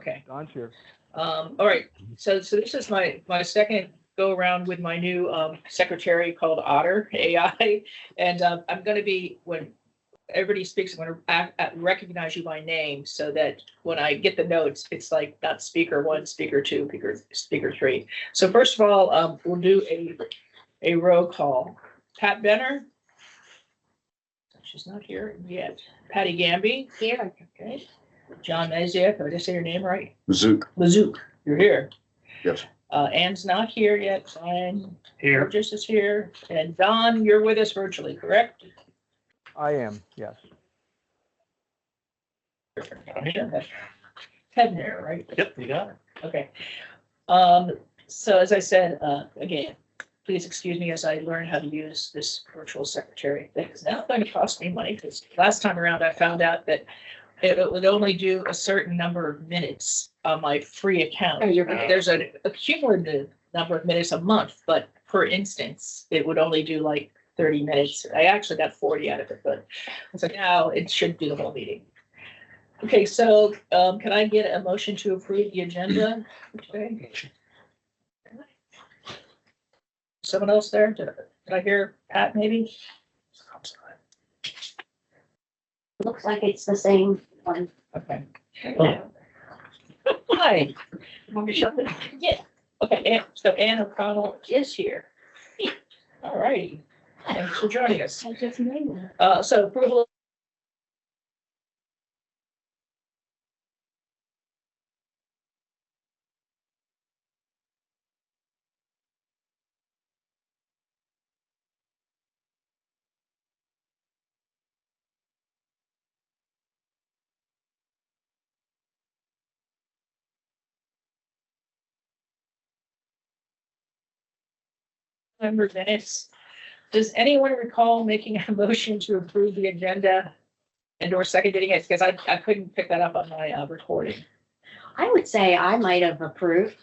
Okay. Don's here. All right, so this is my second go around with my new secretary called Otter AI. And I'm gonna be, when everybody speaks, I'm gonna recognize you by name so that when I get the notes, it's like not speaker one, speaker two, speaker three. So first of all, we'll do a roll call. Pat Benner. She's not here yet. Patty Gamby. Here. Okay. John Maziak, did I say your name right? Zook. Lazook, you're here. Yes. Ann's not here yet. Brian Here. Burgess is here. And Don, you're with us virtually, correct? I am, yes. Hebner, right? Yep, you got it. Okay. So as I said, again, please excuse me as I learn how to use this virtual secretary thing. It's now going to cost me money because last time around I found out that it would only do a certain number of minutes on my free account. Oh, you're There's a cumulative number of minutes a month, but per instance, it would only do like 30 minutes. I actually got 40 out of it, but so now it should do the whole meeting. Okay, so can I get a motion to approve the agenda for today? Someone else there? Did I hear Pat maybe? Looks like it's the same one. Okay. Hi. Want me to shut it? Yeah. Okay, so Ann O'Connell is here. All righty. Thanks for joining us. I just made that. So approval. Member minutes. Does anyone recall making a motion to approve the agenda and or seconding it? Because I couldn't pick that up on my recording. I would say I might have approved,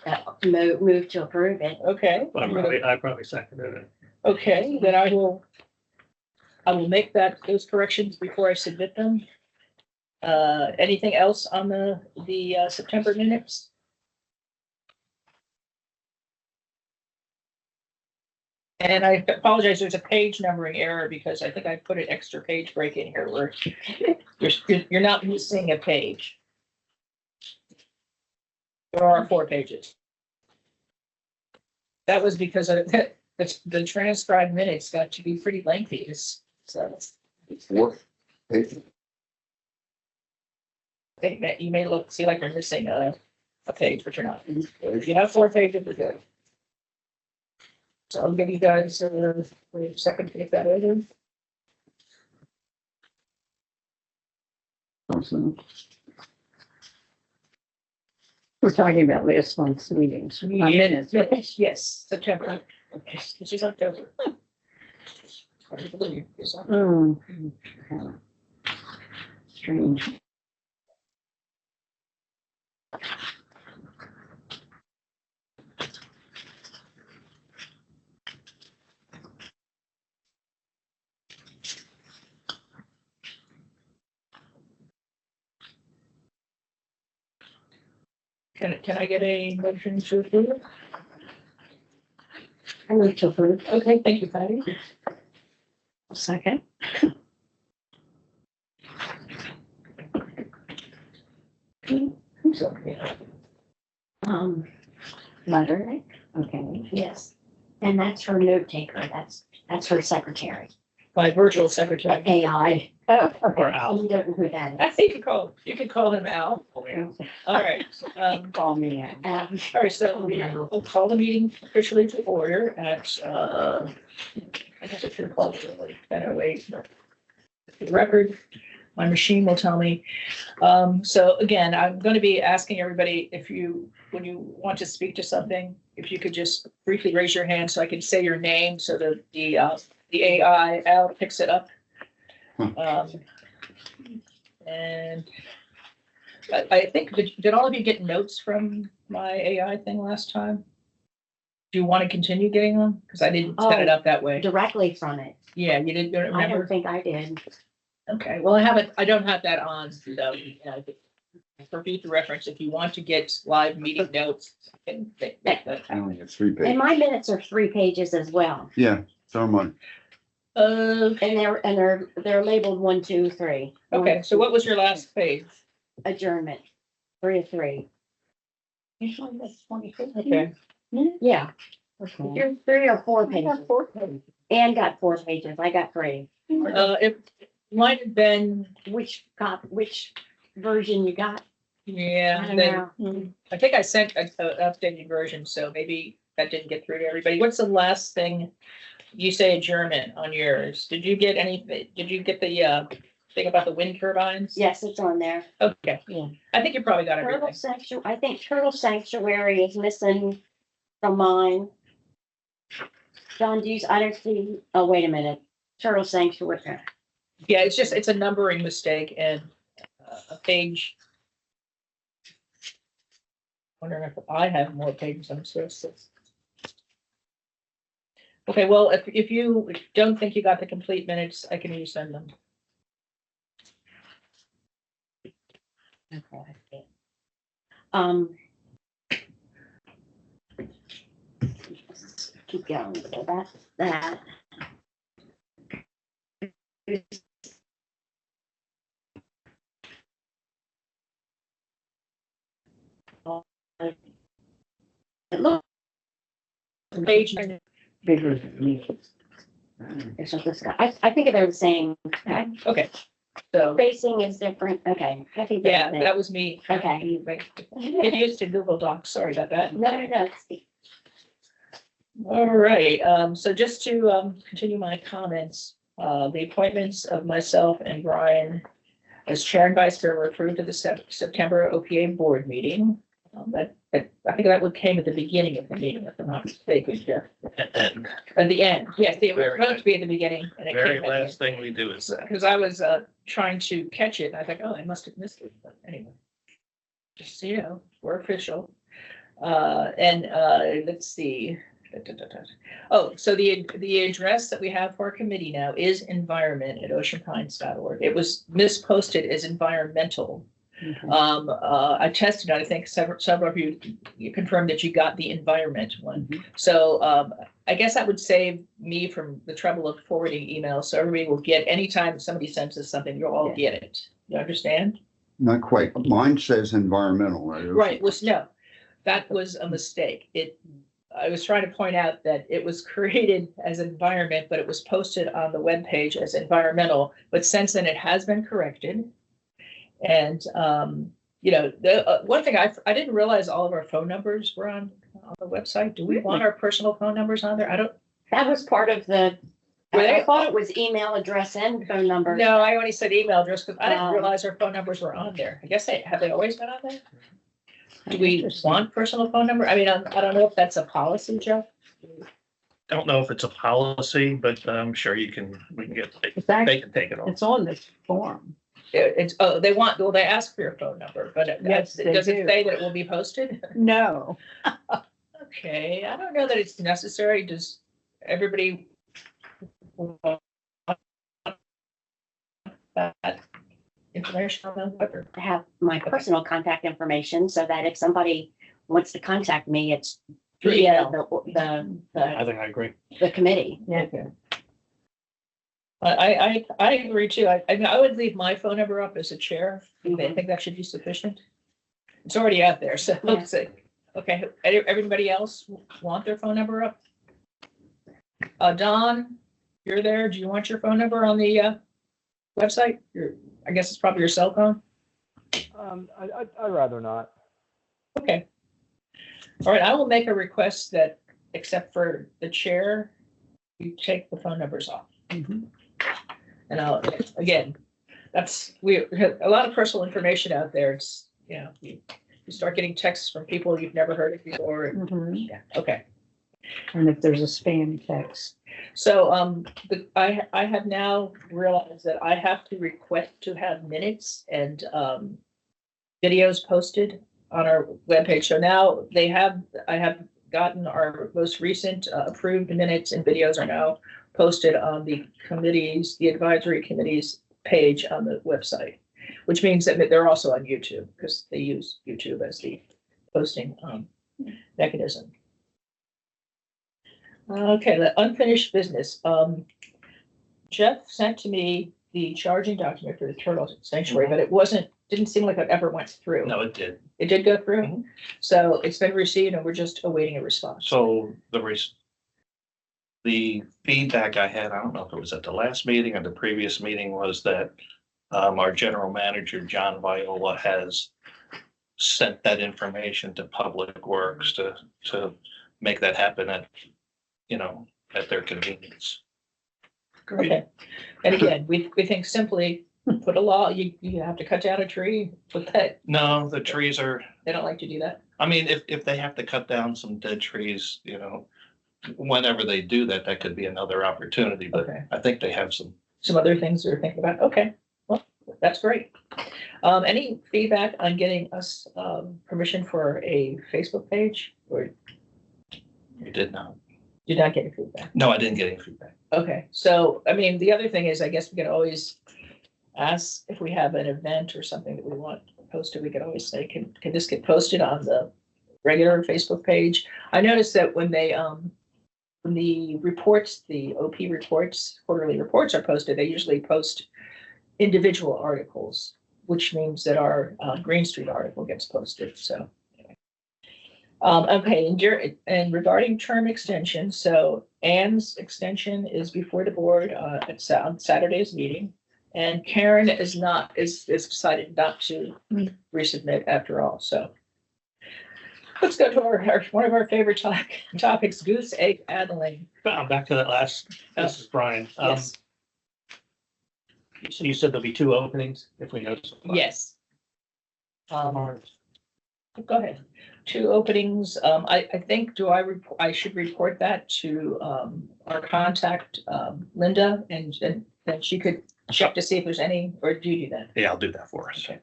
moved to approve it. Okay. I probably seconded it. Okay, then I will make those corrections before I submit them. Anything else on the September minutes? And I apologize, there's a page numbering error because I think I put an extra page break in here where you're not missing a page. There are 4 pages. That was because the transcribed minutes got to be pretty lengthy, so. 4 pages. You may see like you're missing a page, but you're not. If you have 4 pages, you're good. So I'll give you guys a second to get that over. We're talking about last month's meetings, minutes. Yes, September. Okay, this is October. Hard to believe. It's October. Oh, strange. Can I get a motion to approve? I moved to approve. Okay, thank you, Patty. Second. Who's up here? Letter. Okay. Yes. And that's her note taker. That's her secretary. My virtual secretary. AI. Oh, Or okay. Al. You don't know who that I is. think you could call him Al. All right. Call me in. All right, so we'll call the meeting officially to order at, I guess it should call it like 10:08. The record, my machine will tell me. So again, I'm going to be asking everybody when you want to speak to something, if you could just briefly raise your hand so I can say your name so that the AI Al picks it up. And I think, did all of you get notes from my AI thing last time? Do you want to continue getting them? Because I didn't set it up that way. Directly from it. Yeah, you didn't I remember? don't think I did. Okay, well, I don't have that on, so, for future reference, if you want to get live meeting notes, and make that I happen. only have 3 And pages. my minutes are 3 pages as well. Yeah, so am I. And they're labeled 1, 2, 3. Okay, so what was your last page? Adjournment, 3 of 3. Usually that's 25. Okay, Yeah, Okay. you're 3 or 4 I pages. got 4 pages. Ann got 4 pages. I got 3. it might have been, Which version you got? I yeah, don't then, know. I think I sent an updated version, so maybe that didn't get through to everybody. What's the last thing? You say adjournment on yours. Did you get anything? Did you get the thing about the wind turbines? Yes, it's on there. Okay. Yeah. I think you probably got Turtle everything. Sanctuary, I think Turtle Sanctuary is missing from mine. John, I don't see, oh, wait a minute. Turtle Sanctuary. Yeah, it's a numbering mistake and a page. Wondering if I have more pages. I'm supposed to. Okay, well, if you don't think you got the complete minutes, I can resend them. Okay. Keep going. So that's that. It looks Page, Bigger than me. it's just this guy. I think they're the same. okay, so, Spacing is different. Okay. I think they're yeah, the same. that was me. Okay. Get used to Google Docs, sorry about that. No. All right, so just to continue my comments, the appointments of myself and Brian as chair and vice chair were approved at the September OPA board meeting. I think that one came at the beginning of the meeting, if I'm not mistaken, Jeff. And At the end, yes, it was Very supposed to be at the beginning. And it very came at the end. last thing we do is that. Because I was trying to catch it, and I thought, oh, I must have missed it, but anyway. Just so you know, we're official. Let's see. Oh, so the address that we have for our committee now is environment@oceanpines.org. It was misposted as environmental. Okay. I tested it. I think several of you confirmed that you got the environment one. Mhm. So I guess that would save me from the trouble of forwarding emails. So everybody will get, anytime somebody sends us something, you'll all get it. You understand? Not quite. Mine says environmental. Right, no, that was a mistake. I was trying to point out that it was created as environment, but it was posted on the webpage as environmental, but since then it has been corrected. And, the one thing I didn't realize all of our phone numbers were on the website. Do we want our personal phone numbers on there? I don't, That was part of the, Were they- I thought it was email address and phone number. no, I only said email address because I didn't Um, realize our phone numbers were on there. I guess have they always been on there? Do we Interesting. want personal phone number? I mean, I don't know if that's a policy, Jeff. Don't know if it's a policy, but I'm sure we can get, It's they actually, can take it off. it's on this form. It's, they ask for your phone number, but Yes, they does it do. say that it will be posted? No. Okay, I don't know that it's necessary. Does everybody want that information on the web? I have my personal contact information so that if somebody wants to contact me, it's via I think I agree. the committee. Yeah. Okay. I agree too. I mean, I would leave my phone number up as a chair. I think that should be sufficient. It's already out there, so Yeah. let's see. Okay, everybody else want their phone number up? Don, you're there. Do you want your phone number on the website? I guess it's probably your cell phone. I'd rather not. Okay. All right, I will make a request that, except for the chair, you take the phone numbers off. Mhm. And again, we have a lot of personal information out there. It's, you start getting texts from people you've never heard of before. Mhm. Yeah, okay. And if there's a spam text. So, I have now realized that I have to request to have minutes and, videos posted on our webpage. So now I have gotten our most recent approved minutes and videos are now posted on the advisory committee's page on the website. which means that they're also on YouTube because they use YouTube as the posting mechanism. Okay, the unfinished business. Jeff sent to me the charging document for the turtle sanctuary, but it didn't seem like it ever went through. No, it did. It did go through? Mhm. So it's been received and we're just awaiting a response. So the feedback I had, I don't know if it was at the last meeting or the previous meeting, was that our general manager, John Viola, has sent that information to Public Works to make that happen at, at their convenience. Okay. And again, we think simply put a law, you have to cut down a tree, put that, No, the trees are, they don't like to do that. I mean, if they have to cut down some dead trees, whenever they do that, that could be another opportunity, but Okay. I think they have some. Some other things they're thinking about. Okay, well, that's great. Any feedback on getting us permission for a Facebook page or We did not. did not get any feedback? No, I didn't get any feedback. Okay, so, I mean, the other thing is, I guess we can always ask if we have an event or something that we want posted, we could always say, can this get posted on the regular Facebook page? I noticed that when the reports, the OP reports, quarterly reports are posted, they usually post individual articles, which means that our Green Street article gets posted, so. Okay, and regarding term extension, so Ann's extension is before the board at Saturday's meeting. And Karen is decided not to resubmit after all, so. Let's go to one of our favorite topics, goose egg addling. Back to that last, this is Brian. Yes, So you said there'll be 2 openings if we notice. yes. Go ahead. 2 openings. I think, I should report that to our contact, Linda, and then she could check to see if there's any, or do you do that? Yeah, I'll do that for us. Okay.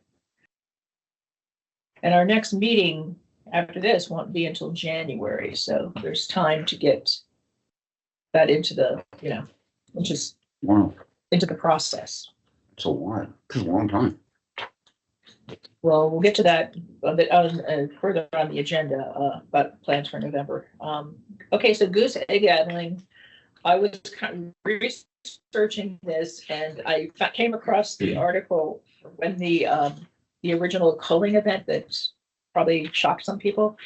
And our next meeting after this won't be until January, so there's time to get that into the, Wow, into the process. it's a while. It's a long time. Well, we'll get to that a bit further on the agenda, but plans for November. Okay, so goose egg addling. I was kind of researching this and I came across the article when the original culling event that probably shocked some people.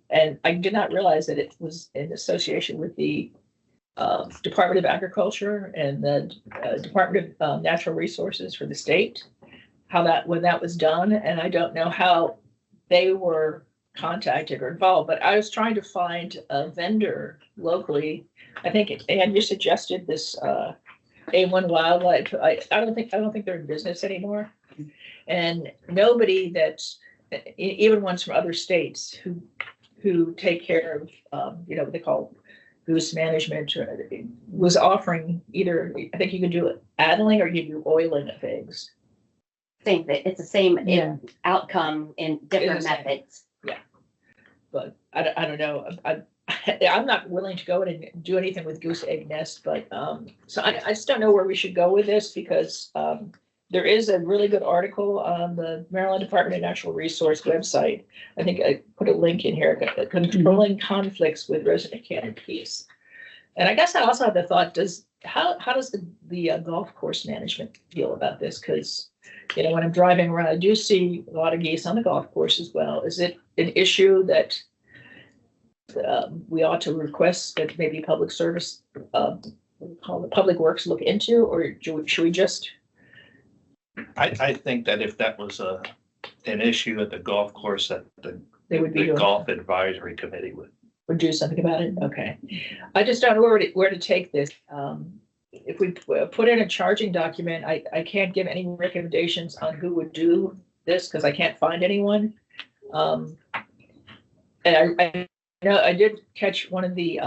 And I did not realize that it was in association with the Department of Agriculture and the Department of Natural Resources for the state. When that was done, and I don't know how they were contacted or involved, but I was trying to find a vendor locally. I think, and you suggested this A1 Wildlife. I don't think they're in business anymore. And nobody even ones from other states who take care of what they call goose management was offering either, I think you could do addling or you do oiling of eggs. Same thing. It's the same Yeah. outcome in different It's the same. methods. But I don't know. I'm not willing to go in and do anything with goose egg nest, but so I just don't know where we should go with this because there is a really good article on the Maryland Department of Natural Resource website. I think I put a link in here, controlling conflicts with resident canopies. And I guess I also had the thought, how does the golf course management feel about this? Because when I'm driving around, I do see a lot of geese on the golf course as well. Is it an issue that we ought to request that maybe public service, Public Works look into, or should we just? I think that if that was an issue at the golf course, that They would be the doing, golf advisory committee would. do something about it? Okay. I just don't know where to take this. If we put in a charging document, I can't give any recommendations on who would do this because I can't find anyone. And I know I did catch one of the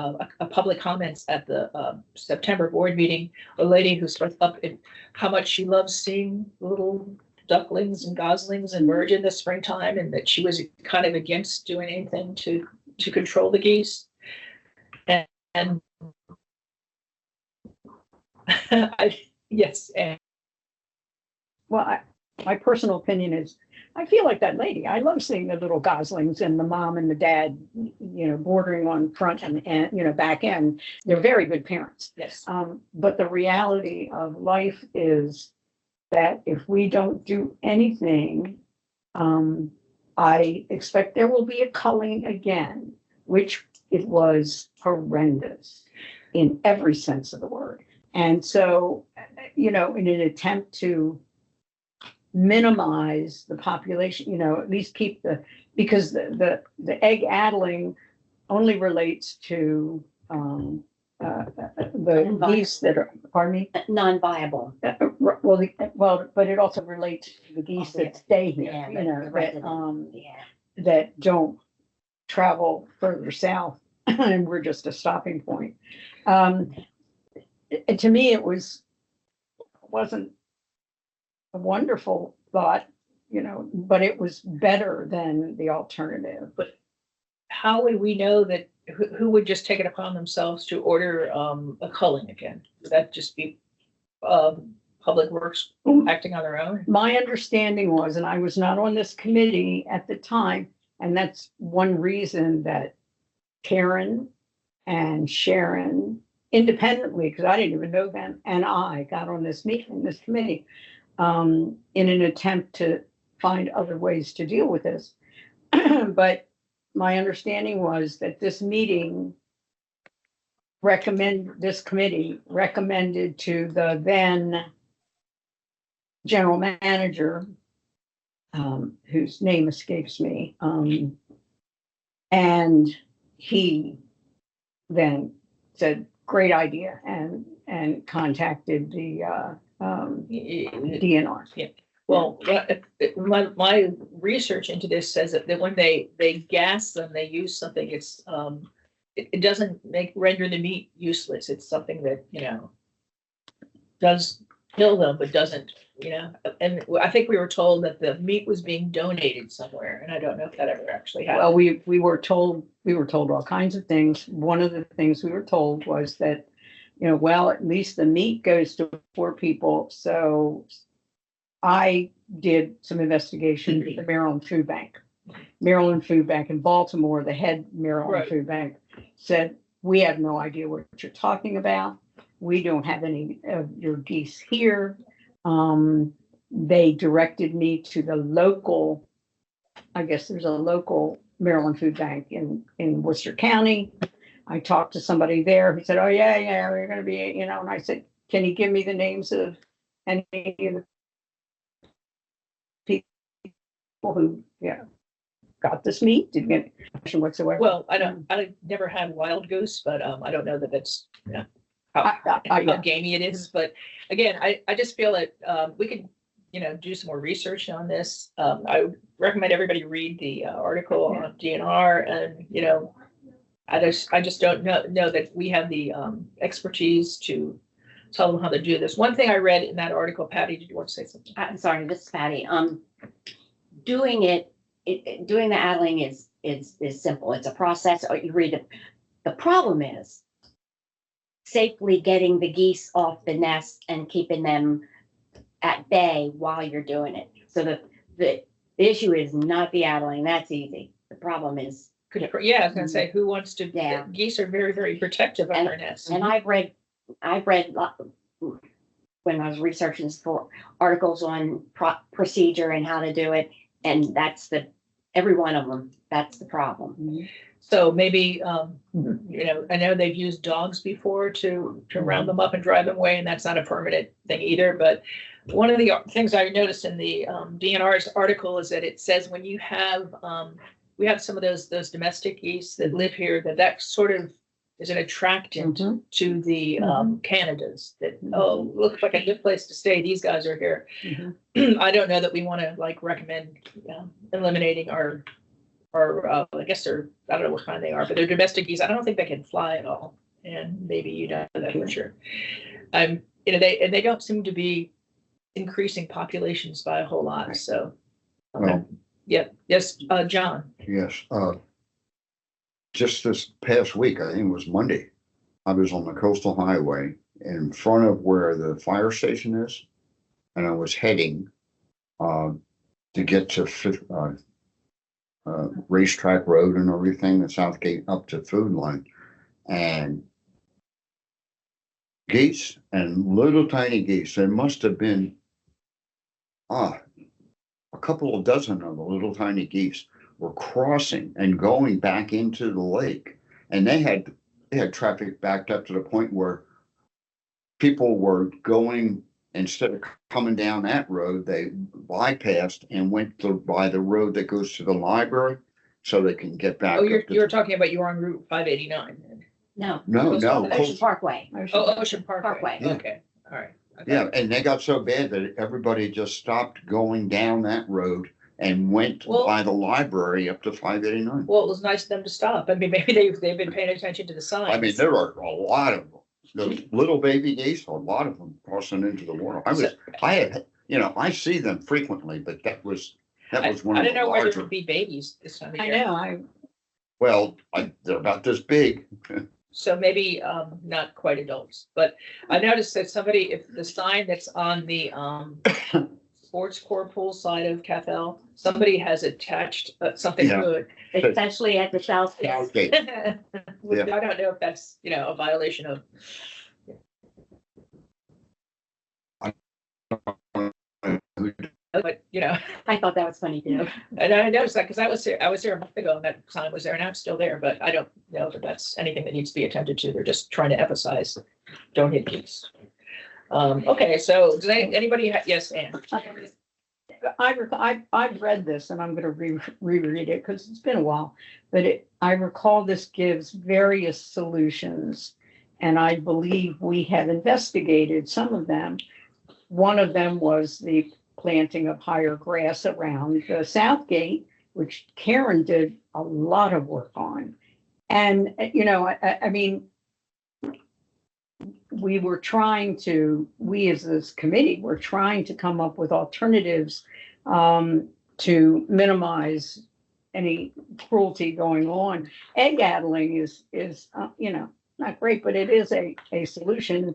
public comments at the September board meeting, a lady who spoke up in how much she loves seeing little ducklings and goslings emerge in the springtime, and that she was kind of against doing anything to control the geese. And yes, and Well, my personal opinion is, I feel like that lady. I love seeing the little goslings and the mom and the dad, bordering on front and back end. They're very good parents. Yes. But the reality of life is that if we don't do anything, I expect there will be a culling again, which it was horrendous in every sense of the word. And so, in an attempt to minimize the population, at least keep because the egg addling only relates to the geese that are, pardon me? Non-viable. But it also relates to the geese that stay here, Yeah, the that, resident. Yeah. that don't travel further south, and we're just a stopping point. To me, wasn't a wonderful thought, but it was better than the alternative. But How would we know that, who would just take it upon themselves to order a culling again? Would that just be Public Works acting on their own? my understanding was, and I was not on this committee at the time, and that's one reason that Karen and Sharon independently, because I didn't even know them, and I got on this committee, in an attempt to find other ways to deal with this. But my understanding was that this committee recommended to the then general manager, whose name escapes me, and he then said, great idea, and contacted the DNR. Well, my research into this says that when they gas them, they use something, it doesn't render the meat useless. It's something that, does kill them, but doesn't, and I think we were told that the meat was being donated somewhere, and I don't know if that ever actually happened. Well, we were told all kinds of things. One of the things we were told was that, at least the meat goes to poor people. So I did some investigation with the Maryland Food Bank. Maryland Food Bank in Baltimore, the head Maryland Right. Food Bank said, we have no idea what you're talking about. We don't have any of your geese here. They directed me to the local, I guess there's a local Maryland Food Bank in Worcester County. I talked to somebody there who said, oh, yeah, we're going to be, and I said, can you give me the names of any of the people who, got this meat? Didn't get any question whatsoever. Well, I never had wild goose, but I don't know that that's, I- how gamey it is. But again, I just feel that we could, do some more research on this. I would recommend everybody read the article on DNR, and I just don't know that we have the expertise to tell them how to do this. One thing I read in that article, Patty, did you want to say something? I'm sorry, this is Patty. Doing doing the addling is simple. It's a process. You read it. The problem is safely getting the geese off the nest and keeping them at bay while you're doing it. So the issue is not the addling. That's easy. The problem is, Yeah, I was gonna say, who wants to? Yeah. Geese are very, very protective of their nests. and I've read when I was researching for articles on procedure and how to do it, and that's every one of them. That's the problem. So maybe, I know they've used dogs before to round them up and drive them away, and that's not a permanent thing either. But one of the things I noticed in the DNR's article is that it says when you have, we have some of those domestic geese that live here, that sort of is an attractant to the Canadas. That, oh, looks like a good place to stay. These guys are here. I don't know that we want to recommend eliminating our I guess I don't know what kind they are, but they're domestic geese. I don't think they can fly at all. And maybe you know that for sure. They don't seem to be increasing populations by a whole lot. So, Well, yes, John. yes, just this past week, I think it was Monday, I was on the coastal highway in front of where the fire station is. And I was heading, to get to Racetrack Road and everything, the Southgate up to Food Line. And geese and little tiny geese, there must have been a couple of dozen of the little tiny geese were crossing and going back into the lake. And they had traffic backed up to the point where people were going, instead of coming down that road, they bypassed and went by the road that goes to the library so they can get back. Oh, up to you're talking about you're on Route 589. No, No, no. Ocean Parkway. Oh, Ocean Parkway. Parkway. Yeah. Okay, all right. I Yeah, thought- and they got so bad that everybody just stopped going down that road and went Well- by the library up to 589. Well, it was nice of them to stop. I mean, maybe they've been paying attention to the signs. I mean, there are a lot of them. Those little baby geese, a lot of them crossing into the water. I see them frequently, but that was I one of don't the know where there larger. would be babies this time of I year. know, Well, they're about this big. So maybe not quite adults, but I noticed that somebody, if the sign that's on the sports core pool side of Cathel, somebody has attached something Yeah. good. Especially at the South. Southgate. I don't know if that's, a violation of, but, I thought that was funny too. and I noticed that because I was there a month ago and that sign was there and I'm still there, but I don't know that that's anything that needs to be attended to. They're just trying to emphasize, don't hit geese. Okay, so does anybody, yes, Ann? I've read this and I'm gonna reread it because it's been a while. But I recall this gives various solutions. And I believe we have investigated some of them. One of them was the planting of higher grass around the Southgate, which Karen did a lot of work on. And, I mean, we as this committee, were trying to come up with alternatives to minimize any cruelty going on. Egg addling is not great, but it is a solution.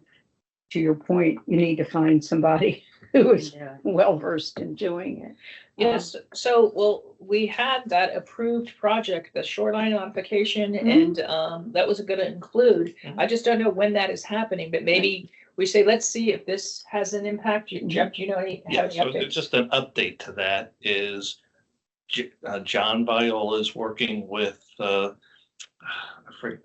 To your point, you need to find somebody who is well-versed in doing it. Yes, so, well, we had that approved project, the shoreline modification, Mhm. and that was gonna include, I just don't know when that is happening, but maybe we say, let's see if this has an impact. Jeff, do you know any? Yeah, have any so updates? just an update to that is John Viola is working with,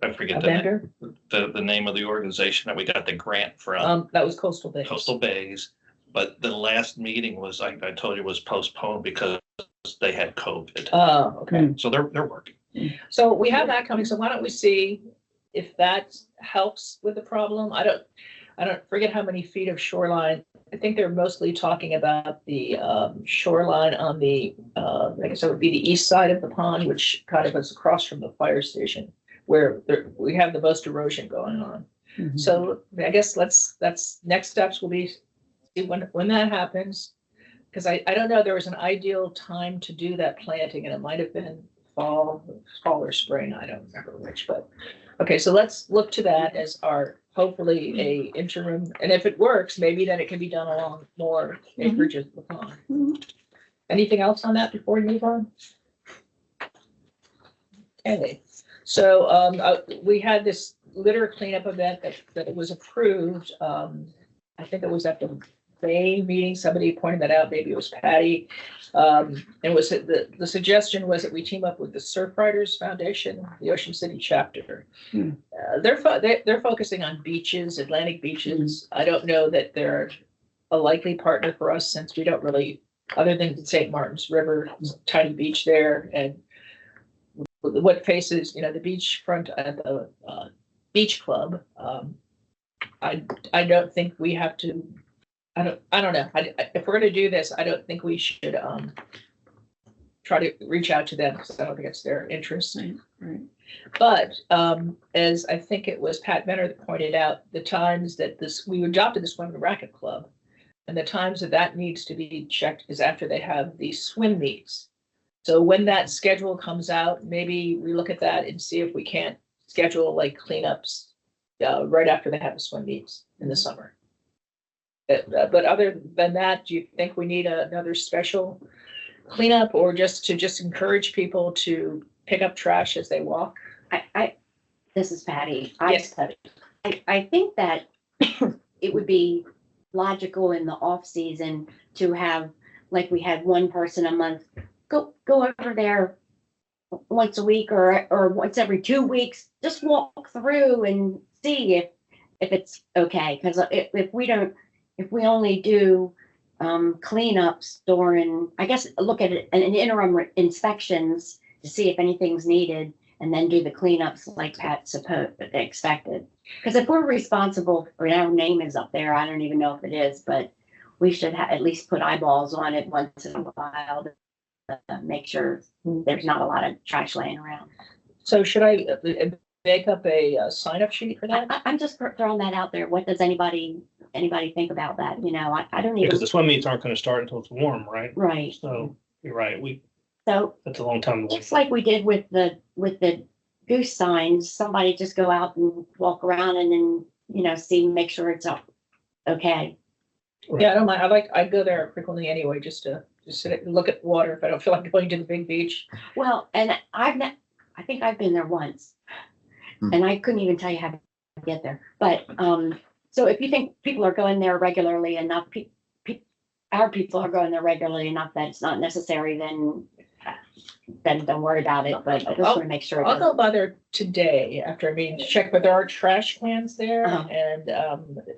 I forget A vendor? the name of the organization that we got the grant from, That was Coastal Bay. Coastal Bays. But the last meeting was, I told you, was postponed because they had COVID. Oh, okay. So they're working. So we have that coming, so why don't we see if that helps with the problem? I don't forget how many feet of shoreline. I think they're mostly talking about the shoreline on the, I guess it would be the east side of the pond, which kind of is across from the fire station, where we have the most erosion going on. Mhm. So I guess that's next steps will be see when that happens. Because I don't know, there was an ideal time to do that planting and it might have been fall or spring. I don't remember which, but okay, so let's look to that as our hopefully a interim. And if it works, maybe then it can be done along more acreage of the pond. Mhm. Anything else on that before we move on? Okay, so we had this litter cleanup event that was approved. I think it was at the May meeting, somebody pointed that out, maybe it was Patty. And the suggestion was that we team up with the Surfriders Foundation, the Ocean City chapter. Hmm. They're focusing on beaches, Atlantic beaches. I don't know that they're a likely partner for us since we don't really, other than St. Martin's River, tiny beach there, and what faces, the beachfront at the beach club. I don't think we have to. I don't know. If we're going to do this, I don't think we should try to reach out to them because I don't think it's their interest. Right. But as I think it was Pat Benner that pointed out, the times that we adopted the swim and racket club, and the times that needs to be checked is after they have the swim meets. So when that schedule comes out, maybe we look at that and see if we can't schedule like cleanups right after they have the swim meets in the summer. But other than that, do you think we need another special cleanup or just to just encourage people to pick up trash as they walk? This is Patty. Yes. I think that it would be logical in the off season to have, like we had one person a month, go over there once a week or once every 2 weeks, just walk through and see if it's okay. Because if we only do cleanups during, I guess, look at it an interim inspections to see if anything's needed, and then do the cleanups like Pat expected. Because if we're responsible, or our name is up there, I don't even know if it is, but we should at least put eyeballs on it once in a while to make sure there's not a lot of trash laying around. So should I make up a sign-up sheet for that? I'm just throwing that out there. What does anybody think about that? You know, I don't even. Because the swim meets aren't gonna start until it's warm, right? Right. So you're right. So That's a long time. just like we did with the goose signs, somebody just go out and walk around and then, you know, make sure it's up. Okay. Yeah, I don't mind. I go there frequently anyway, just to sit and look at water if I don't feel like going to the big beach. Well, and I think I've been there once, and I couldn't even tell you how to get there. But so if you think people are going there regularly enough, our people are going there regularly enough that it's not necessary, then don't worry about it. But I just want to make sure. I'll go by there today after a meeting to check, but there are trash cans there, Uh-huh. and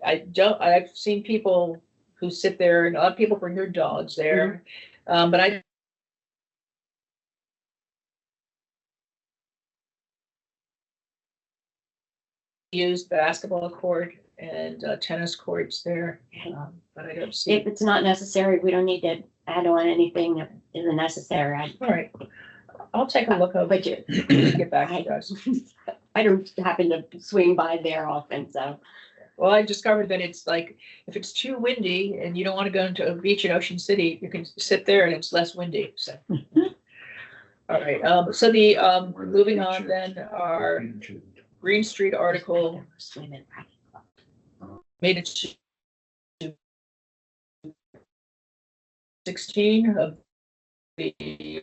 I've seen people who sit there, and a lot of people bring their dogs there, but I use basketball court and tennis courts there, but I don't see. If it's not necessary, we don't need to add on anything that isn't necessary. All right, I'll take a look over But it. Get back to you guys. I don't happen to swing by there often, so. Well, I discovered that it's like, if it's too windy and you don't want to go into a beach in Ocean City, you can sit there and it's less windy, so. All right, so the, moving on then, our Green Street article made it to 16 of the.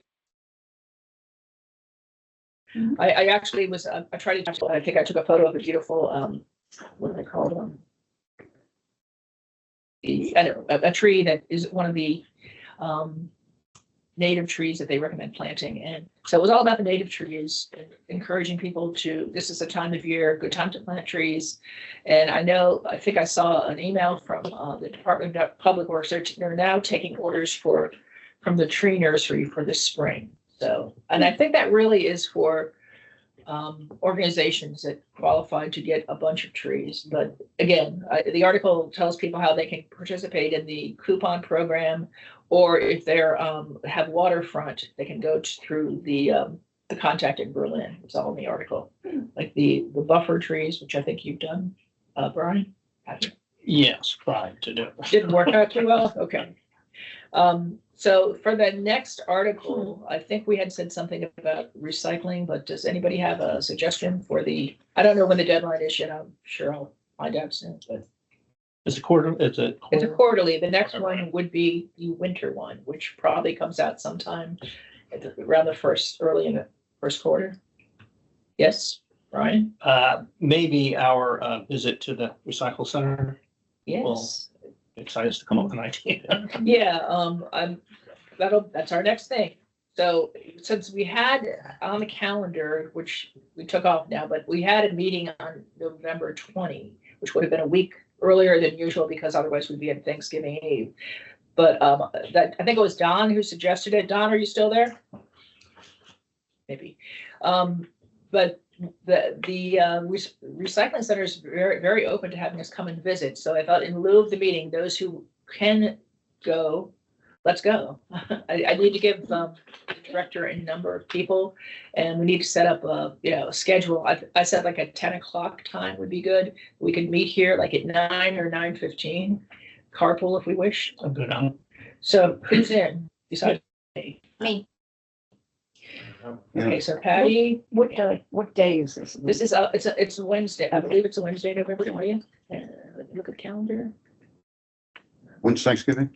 I actually was, I tried to, I think I took a photo of a beautiful, what are they called? A tree that is one of the native trees that they recommend planting. And so it was all about the native trees, encouraging people to, this is a time of year, good time to plant trees. And I think I saw an email from the Department of Public Works. They're now taking orders from the tree nursery for this spring. So, and I think that really is for organizations that qualified to get a bunch of trees. But again, the article tells people how they can participate in the coupon program, or if they're have waterfront, they can go through the contact in Berlin. It's all in the article, like the buffer trees, which I think you've done, Brian. Yes, tried to do. Didn't work out too well. Okay. So for the next article, I think we had said something about recycling, but does anybody have a suggestion for I don't know when the deadline is yet. I'm sure I'll find out soon, but It's a quarter, it's a quarterly. The next one would be the winter one, which probably comes out sometime around early in the first quarter. Yes, Brian? Maybe our visit to the recycle center. Yes. Excited us to come up with an idea. Yeah, that's our next thing. So since we had on the calendar, which we took off now, but we had a meeting on November 20, which would have been a week earlier than usual because otherwise we'd be at Thanksgiving Eve. But I think it was Don who suggested it. Don, are you still there? Maybe. But the recycling center is very, very open to having us come and visit. So I thought in lieu of the meeting, those who can go, let's go. I need to give the director a number of people, and we need to set up a schedule. I said like a 10 o'clock time would be good. We could meet here like at 9 or 9:15, carpool if we wish. I'm good on. So who's in besides me? Me. Okay, so Patty, What day is this? this is it's a Wednesday. I believe it's a Wednesday, November 20th. Let me look at the calendar. When's Thanksgiving?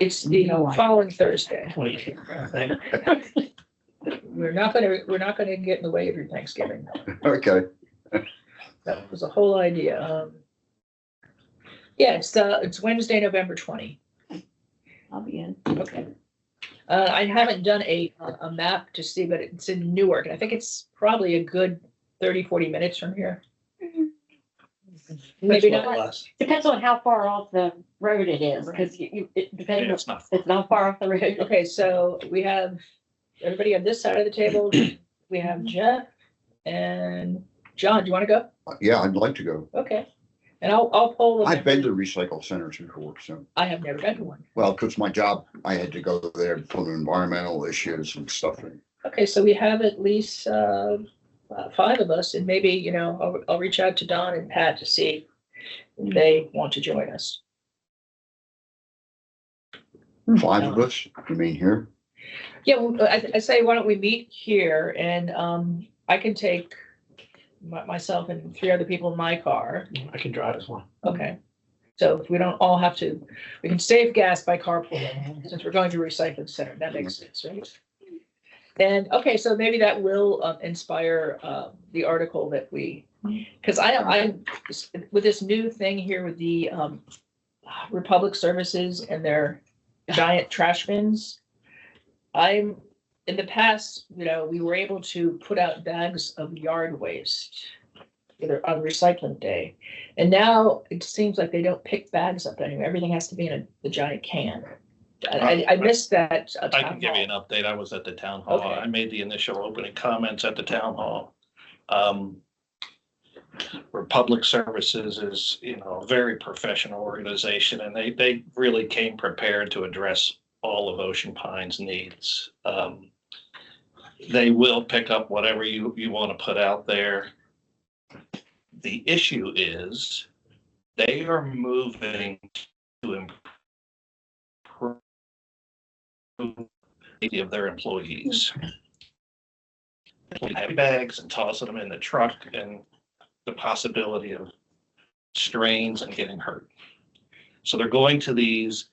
It's the No idea. following Thursday. 20th, I think. We're not gonna get in the way of your Thanksgiving. Okay, That was the whole idea. Yeah, it's Wednesday, November 20. I'll be in. Okay. I haven't done a map to see, but it's in Newark, and I think it's probably a good 30, 40 minutes from here. Maybe That's what not. it was. Depends on how far off the road it is, because it depends, Yeah, it's not. it's not far off the road. Okay, so we have everybody on this side of the table. We have Jeff and John. Do you want to go? yeah, I'd like to go. Okay. And I'll poll them. I've been to recycle centers before, so, I have never been to one. well, because my job, I had to go there for environmental issues and stuff. Okay, so we have at least 5 of us, and maybe, you know, I'll reach out to Don and Pat to see if they want to join us. 5 of us, you mean here? Yeah, well, I say, why don't we meet here, and I can take myself and 3 other people in my car. I can drive as well. Okay. So if we don't all have to, we can save gas by carpooling, since we're going to a recycling center. That makes sense, right? And, okay, so maybe that will inspire the article that we, because I, with this new thing here with the Republic Services and their giant trash bins, in the past, you know, we were able to put out bags of yard waste either on recycling day. And now it seems like they don't pick bags up anymore. Everything has to be in the giant can. I missed that. I can give you an update. I was at the town hall. Okay. I made the initial opening comments at the town hall. Republic Services is, you know, a very professional organization, and they really came prepared to address all of Ocean Pines' needs. They will pick up whatever you want to put out there. The issue is they are moving to improve the safety of their employees. Heavy bags and tossing them in the truck, and the possibility of strains and getting hurt. So they're going to these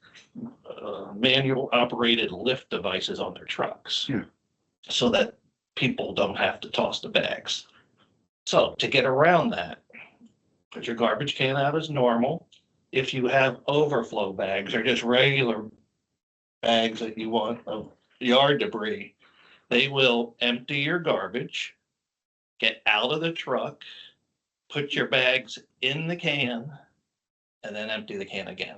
manual operated lift devices on their trucks. Yeah. So that people don't have to toss the bags. So to get around that, put your garbage can out as normal. If you have overflow bags or just regular bags that you want of yard debris, they will empty your garbage, get out of the truck, put your bags in the can, and then empty the can again.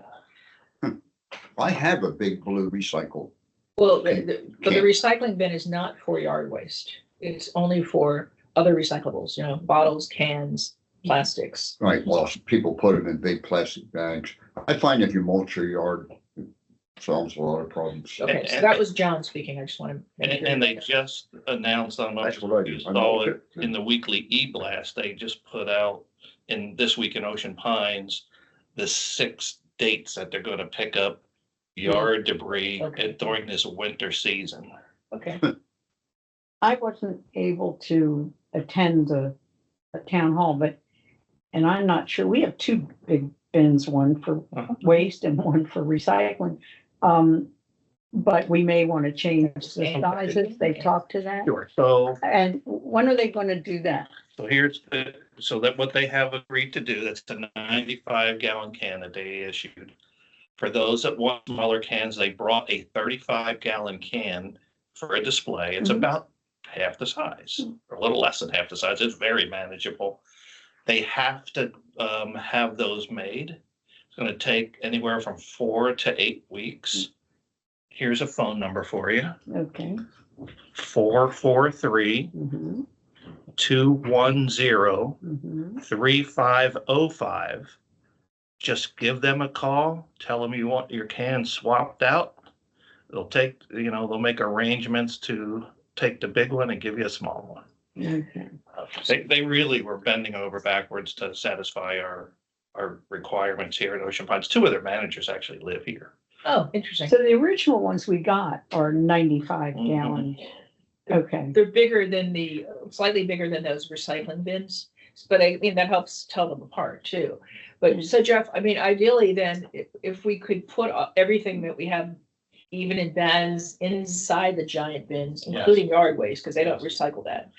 I have a big blue recycle. Well, but the recycling bin is not for yard waste. It's only for other recyclables, you know, bottles, cans, plastics. Right, well, people put them in big plastic bags. I find if you mulch your yard, it solves a lot of problems. Okay, so that was John speaking. I just want to. And they just announced on, That's what I do. you saw it in the weekly e-blast, they just put out in this week in Ocean Pines, the 6 dates that they're gonna pick up yard debris Okay. during this winter season. Okay, I wasn't able to attend the town hall, and I'm not sure, we have 2 big bins, one for Uh-huh. waste and one for recycling. But we may want to change the sizes. They talked to that. Sure. So And when are they going to do that? so that what they have agreed to do, that's the 95-gallon can that they issued. For those that want smaller cans, they brought a 35-gallon can for a display. It's Mhm. about half the size, or a little less than half the size. It's very manageable. They have to have those made. It's gonna take anywhere from 4 to 8 weeks. Here's a phone number for you, Okay. 443 Mhm, 210 mhm. 3505. Just give them a call, tell them you want your can swapped out. They'll take, you know, they'll make arrangements to take the big one and give you a small one. Okay. They really were bending over backwards to satisfy our requirements here at Ocean Pines. 2 of their managers actually live here. oh, interesting. So the original ones we got are 95 Mhm. gallon. Okay. They're bigger than slightly bigger than those recycling bins. but I mean, that helps tell them apart too. But so Jeff, I mean, ideally then, if we could put everything that we have, even in bins, inside the giant bins, Yes. including yard waste, because they don't recycle that.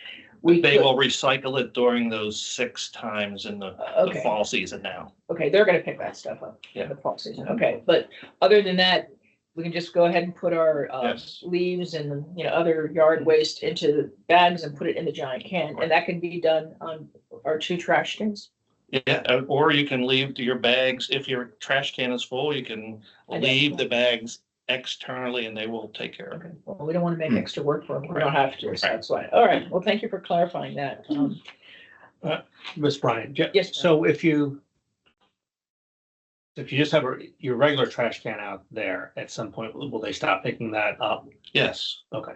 We They could- will recycle it during those 6 times in the Okay. fall season now. Okay, they're gonna pick that stuff up in Yeah. the fall season, okay, but other than that, we can just go ahead and put our Yes. leaves and, you know, other yard waste into bags and put it in the giant can, and that can be done on our 2 trash cans. Yeah, or you can leave your bags, if your trash can is full, you can I know. leave the bags externally and they will take care of it. Okay, well, we don't wanna make Hmm. extra work for them, we don't have to, so that's why, all right, well, thank you for clarifying that. Ms. Bryant. Yes, So if you just have your regular trash can out there, at some point, will they stop picking that up? Yes, Okay.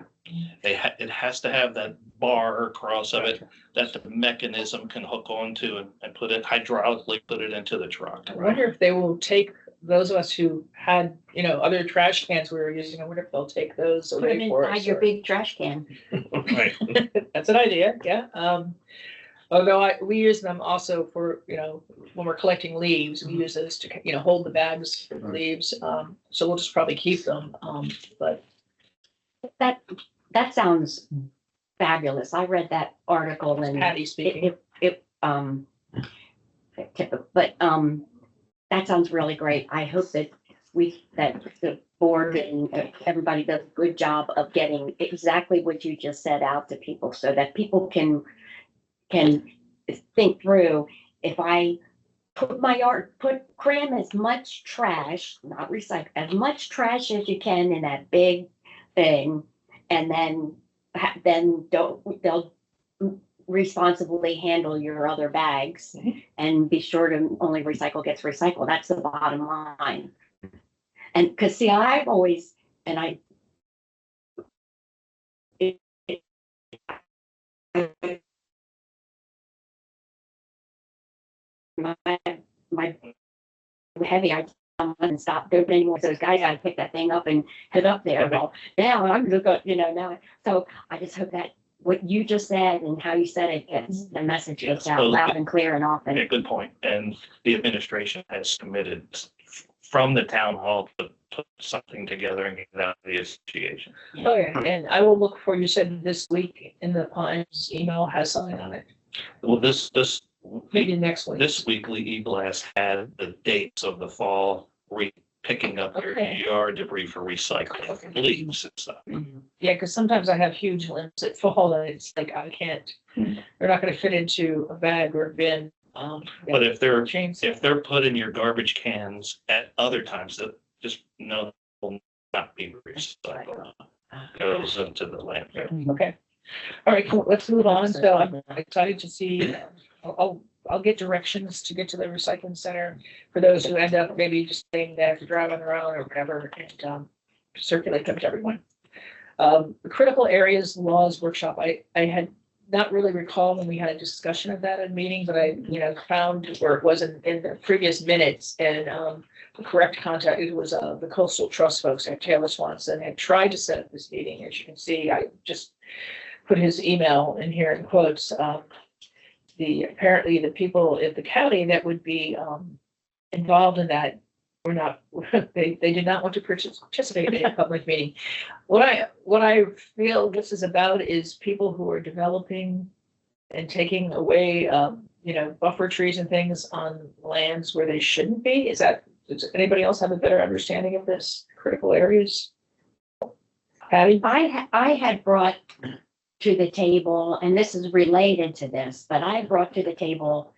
it has to have that bar across of it Gotcha. that the mechanism can hook onto and put it hydraulically, put it into the truck. I wonder if they will take, those of us who had, you know, other trash cans we were using, I wonder if they'll take those Put them away for us. inside your or- big trash can. Right. That's an idea, yeah. Although we use them also for, you know, when we're collecting leaves, we use those to, you know, hold the bags for the Right. leaves. So we'll just probably keep them. But That sounds fabulous. I read that article and Patty speaking. but that sounds really great. I hope that that the board and everybody does a good job of getting exactly what you just said out to people so that people can think through, if I cram as much trash, not recycle, as much trash as you can in that big thing, and then they'll responsibly handle your other bags and be sure to only gets recycled. That's the bottom line. And because see, I've always, and I, my heavy, I and stop doing it anymore. So those guys, I pick that thing up and head up there. Well, now I'm just going, you know, now. So I just hope that what you just said and how you said it gets the message gets out loud and clear and often. Yeah, good point. And the administration has committed from the town hall to put something together and get it out to the association. Oh, yeah, and I will look for, you said this week in the Pines email has something on it. Well, this Maybe next week. This weekly e-blast had the dates of the fall picking up your Okay. yard debris for recycling, Okay. leaves and stuff. Yeah, because sometimes I have huge limbs that fall and it's like, I can't, they're not gonna fit into a bag or a bin. But if they're Chainsaw. put in your garbage cans at other times, that just know will not be recycled. Goes into the landfill. Okay. All right, cool. Let's move on. So I'm excited to see, I'll get directions to get to the recycling center for those who end up maybe just staying there to drive on their own or whatever and circulate them to everyone. The critical areas laws workshop, I had not really recall when we had a discussion of that in a meeting, but I, you know, found where it wasn't in the previous minutes and the correct contact, it was the Coastal Trust folks at Taylor Swanson had tried to set up this meeting. As you can see, I just put his email in here in quotes. Apparently the people at the county that would be involved in that were not, they did not want to participate in a public meeting. What I feel this is about is people who are developing and taking away, you know, buffer trees and things on lands where they shouldn't be. Does anybody else have a better understanding of this critical areas? Patty? I had brought to the table, and this is related to this, but I brought to the table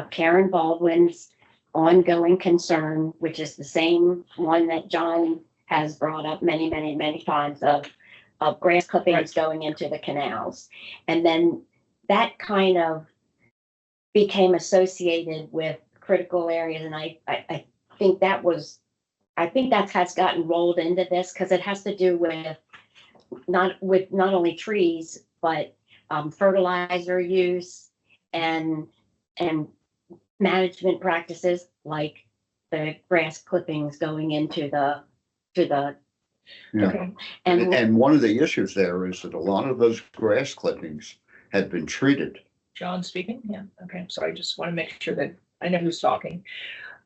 Karen Baldwin's ongoing concern, which is the same one that John has brought up many, many, many times of grass clippings going into the canals. And then that kind of became associated with critical areas. And I think that has gotten rolled into this because it has to do with not only trees, but fertilizer use and management practices like the grass clippings going into the Yeah. Okay. and And one of the issues there is that a lot of those grass clippings have been treated John speaking? Yeah, okay, so I just want to make sure that I know who's talking.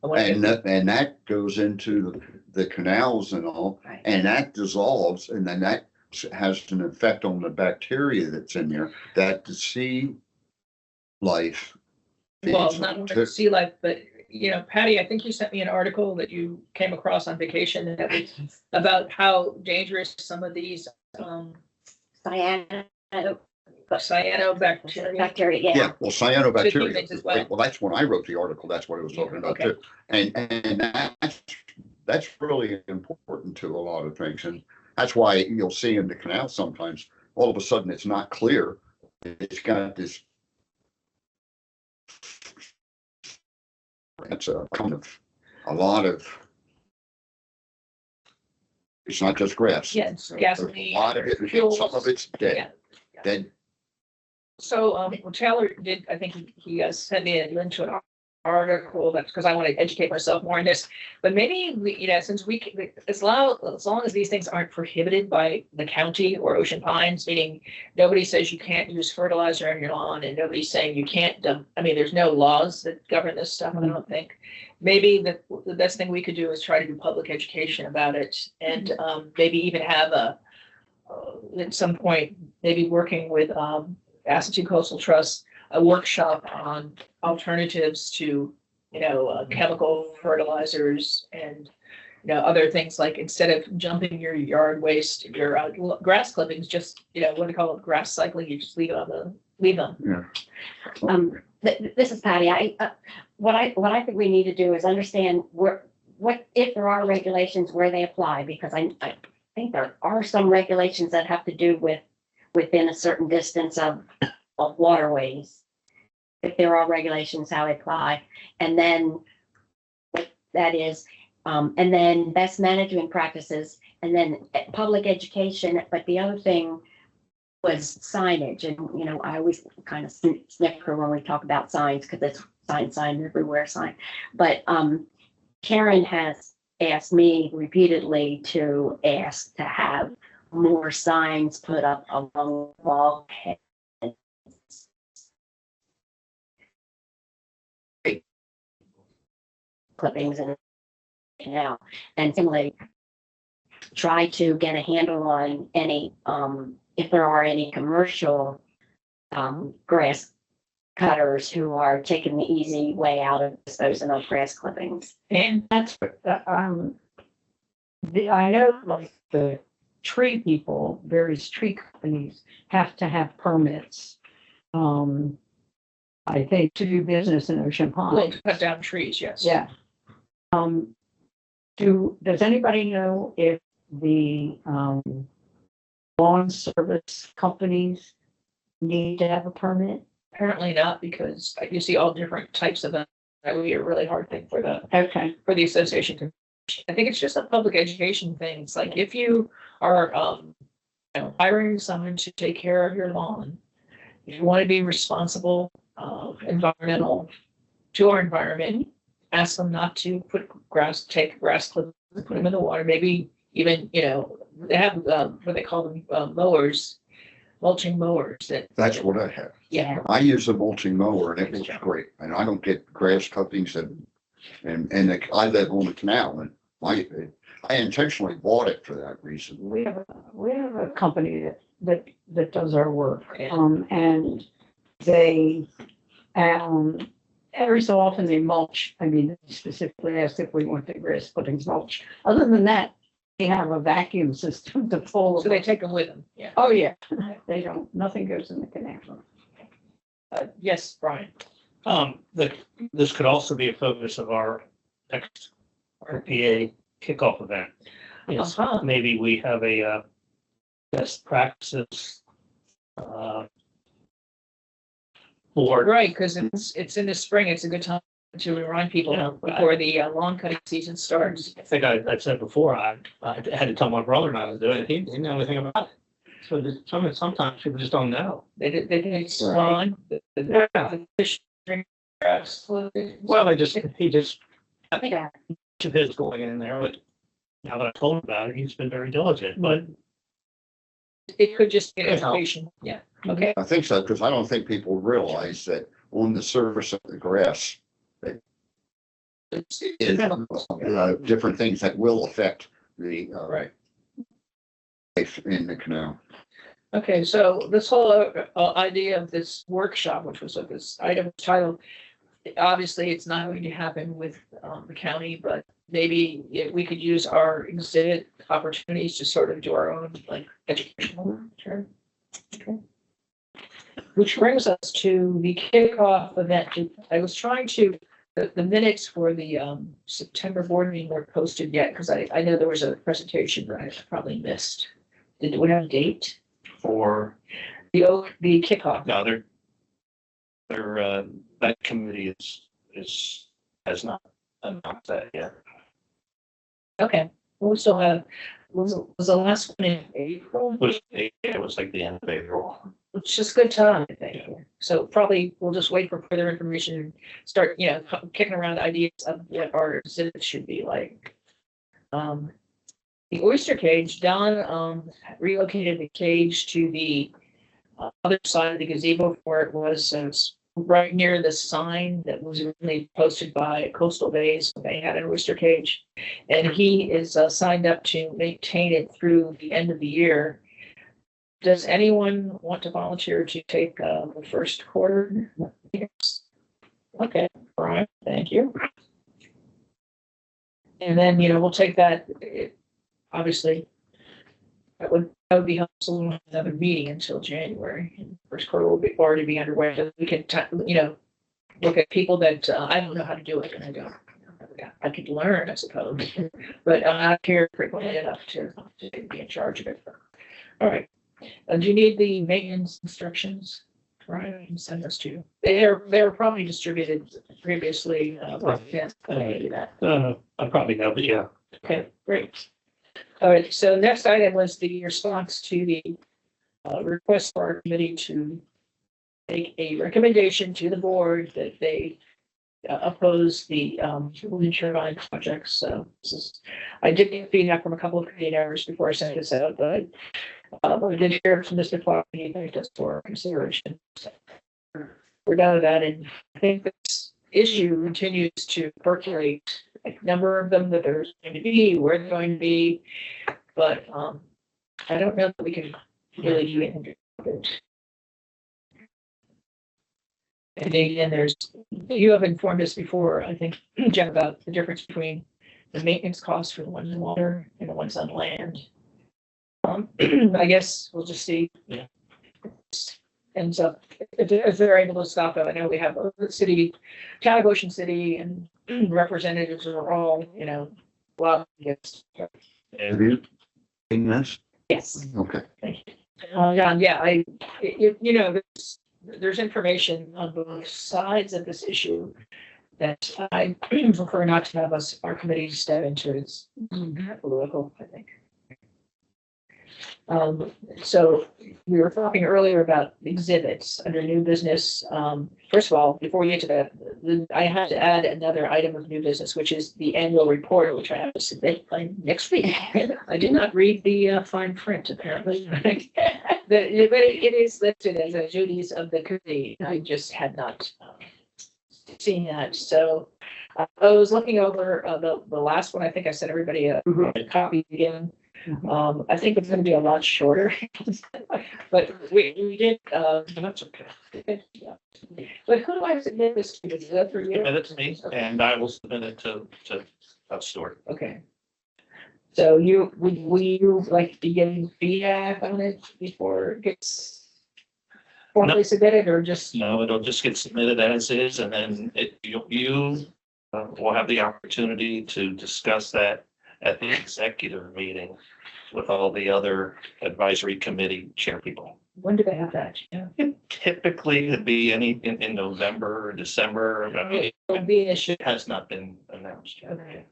I want to- And that goes into the canals and all, Right. and that dissolves, and then that has an effect on the bacteria that's in there, that the sea life. Well, feeds not on only too. sea life, but, you know, Patty, I think you sent me an article that you came across on vacation that was about how dangerous some of these, Cyano, cyanobacteria. bacteria, yeah. Yeah, well, cyanobacteria, humans as well. well, that's when I wrote the article, that's what it was talking about Okay. too. And that's really important to a lot of things, and that's why you'll see in the canal sometimes, all of a sudden, it's not clear. It's got this. It's a kind of, a lot of. It's not just grass. Yeah, it's There's gasoline. A lot of it, fuels. some of it's dead, Yeah. dead. So, well, Taylor did, I think he sent me a link to an article, that's because I want to educate myself more on this. But maybe, you know, since as long as these things aren't prohibited by the county or Ocean Pines, meaning nobody says you can't use fertilizer on your lawn and nobody's saying you can't dump, I mean, there's no laws that govern this stuff, I don't think. Maybe the best thing we could do is try to do public education about it, and maybe even have at some point, maybe working with Assateague Coastal Trust, a workshop on alternatives to, you know, chemical fertilizers and, you know, other things, like instead of jumping your yard waste, your grass clippings, just, you know, what do you call it, grass cycling, you just leave them. This is Patty. What I think we need to do is understand what if there are regulations, where they apply, because I think there are some regulations that have to do with within a certain distance of waterways. If there are regulations, how they apply, and then that is, and then best management practices, and then public education. But the other thing was signage, and you know, I always kind of snicker when we talk about signs, because it's sign everywhere, sign. But Karen has asked me repeatedly to ask to have more signs put up along bulkheads. Clippings and canal, and similarly try to get a handle on any if there are any commercial grass cutters who are taking the easy way out of disposing of grass clippings. And That's, I know like the tree people, various tree companies have to have permits. I think to do business in Ocean we'll Pond. cut down trees, yes. Yeah. Does anybody know if the, lawn service companies need to have a permit? Apparently not, because you see all different types of them. That would be a really hard thing for Okay, the association to. I think it's just a public education thing. It's like if you are you know, hiring someone to take care of your lawn, if you want to be responsible environmental to our environment, ask them not to take grass clips and put them in the water. Maybe even, you know, they have what they call them mowers, mulching mowers that. That's what I have. Yeah. I use a mulching mower and it looks great, and I don't get grass cuttings and I live on the canal, and I intentionally bought it for that reason. we have a company that does our work, Yeah. and they, every so often they mulch. I mean, they specifically asked if we want the grass clippings mulch. Other than that, they have a vacuum system to pull. So they take them with them. Yeah. Oh, yeah, they don't, nothing goes in the canal. Yes, Brian. This could also be a focus of our next RPA kickoff event. Is Uh-huh. maybe we have a best practices board. Right, because it's in the spring. It's a good time to remind people Yeah. before the lawn cutting season starts. I think I said before, I had to tell my brother I was doing it. He didn't know anything about it. So sometimes people just don't know. They did lawn, Yeah. the fish drink grass. Well, he just, Yeah. each of his going in there, but now that I told him about it, he's been very diligent, but it could just be information. Yeah, okay. I think so, because I don't think people realize that on the surface of the grass, It's is chemicals. different things that will affect the Right. life in the canal. Okay, so this whole idea of this workshop, which was of this item title, obviously it's not going to happen with the county, but maybe we could use our exhibit opportunities to sort of do our own like educational. Sure. Okay. Which brings us to the kickoff event. I was trying to, the minutes for the September board meeting weren't posted yet because I know there was a presentation that I probably missed. Did we have a date? For, The kickoff. no, that committee has not announced that yet. Okay, we still have, was the last one in April, It was like the end of April. which is good time, I think. So probably we'll just wait for further information and start, kicking around ideas of what our exhibit should be like. The oyster cage, Don relocated the cage to the other side of the gazebo where it was right near the sign that was originally posted by Coastal Bays. They had an oyster cage, and he is signed up to maintain it through the end of the year. Does anyone want to volunteer to take the first quarter? Yes. Okay, all right, thank you. And then, we'll take that, obviously, that would be helpful. We won't have another meeting until January. And first quarter will already be underway. So we can, look at people that I don't know how to do it, and I don't. I could learn, I suppose, but I'm not here frequently enough to be in charge of it. All right. Do you need the maintenance instructions? Right, I can send those to you. They're probably distributed previously. Yeah, I can do that. I probably know, but yeah. Okay, great. All right, so next item was the response to the request for our committee to make a recommendation to the board that they oppose the wind turbine projects. So I did get feedback from a couple of committee members before I sent this out, but I did hear from Mr. Clark, and he thanked us for consideration. So we're done with that, and I think this issue continues to percolate. A number of them that there's going to be, where they're going to be, but I don't know that we can really do anything about it. And again, you have informed us before, I think, Jen, about the difference between the maintenance costs for the ones in water and the ones on land. I guess we'll just see. Yeah. And so if they're able to stop it, I know we have the city, Town of Ocean City and representatives are all, well, yes. Have you seen this? Yes. Okay. Yeah, there's information on both sides of this issue that I prefer not to have our committee step into. It's political, I think. So we were talking earlier about exhibits under new business. First of all, before we get to that, I had to add another item of new business, which is the annual report, which I have to submit by next week. I did not read the fine print, apparently. But it is listed as a duties of the committee. I just had not seen that. So I was looking over the last one. I think I sent everybody a copy again. I think it's going to be a lot shorter, but we did. That's okay. Yeah. But who do I submit this to? Is that for you? Submit it to me, and I will submit it to Stuart. Okay. So will you like be getting feedback on it before it gets formally submitted, or just? No, it'll just get submitted as is, and then you will have the opportunity to discuss that at the executive meeting with all the other advisory committee chair people. When do they have that? Yeah. Typically, it'd be in November or December. I mean, It'll be an issue. it has not been announced yet. Okay.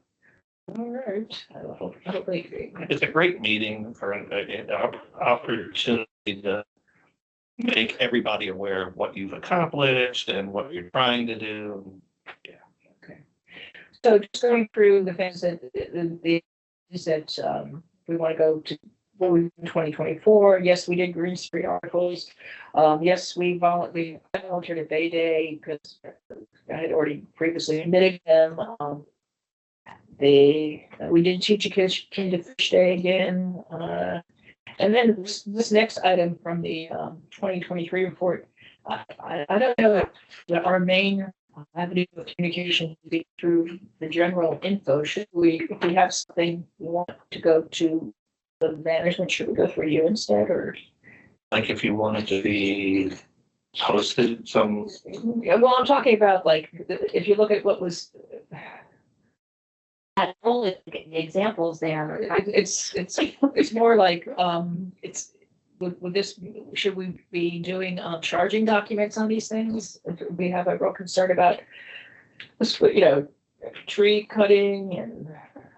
All right. I hope they agree. It's a great meeting for an opportunity to make everybody aware of what you've accomplished and what you're trying to do. Yeah. So just going through the things that we want to go to what we did in 2024. Yes, we did Green Street articles. Yes, we volunteered at Bay Day because I had already previously admitted them. We did Teach a Kid to Fish Day again. And then this next item from the 2023 report, I don't know if our main avenue of communication would be through the general info. Should we, if we have something we want to go to the management, should we go through you instead, or? Like if you wanted to be posted some, Yeah, well, I'm talking about like, if you look at what was, At all the examples there. it's more like, it's, with this, should we be doing, charging documents on these things? We have a real concern about this, tree cutting and,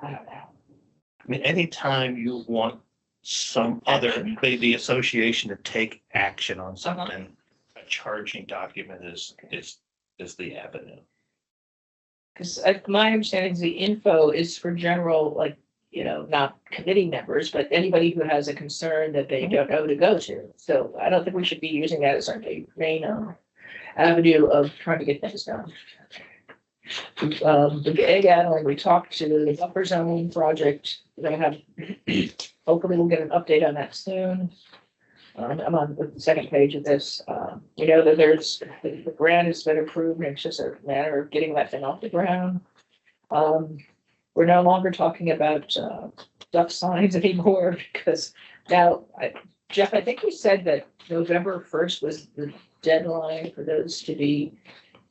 I don't know. I mean, anytime you want some other, the association to take action on something, a charging document is the avenue. Because my understanding is the info is for general, like, not committee members, but anybody who has a concern that they don't know to go to. So I don't think we should be using that as our main avenue of trying to get things done. The egg addling, we talked to the buffer zone project. We're gonna have, hopefully we'll get an update on that soon. I'm on the second page of this. We know that the grant has been approved, and it's just a matter of getting that thing off the ground. We're no longer talking about duck signs anymore because now, Jeff, I think you said that November 1st was the deadline for those to be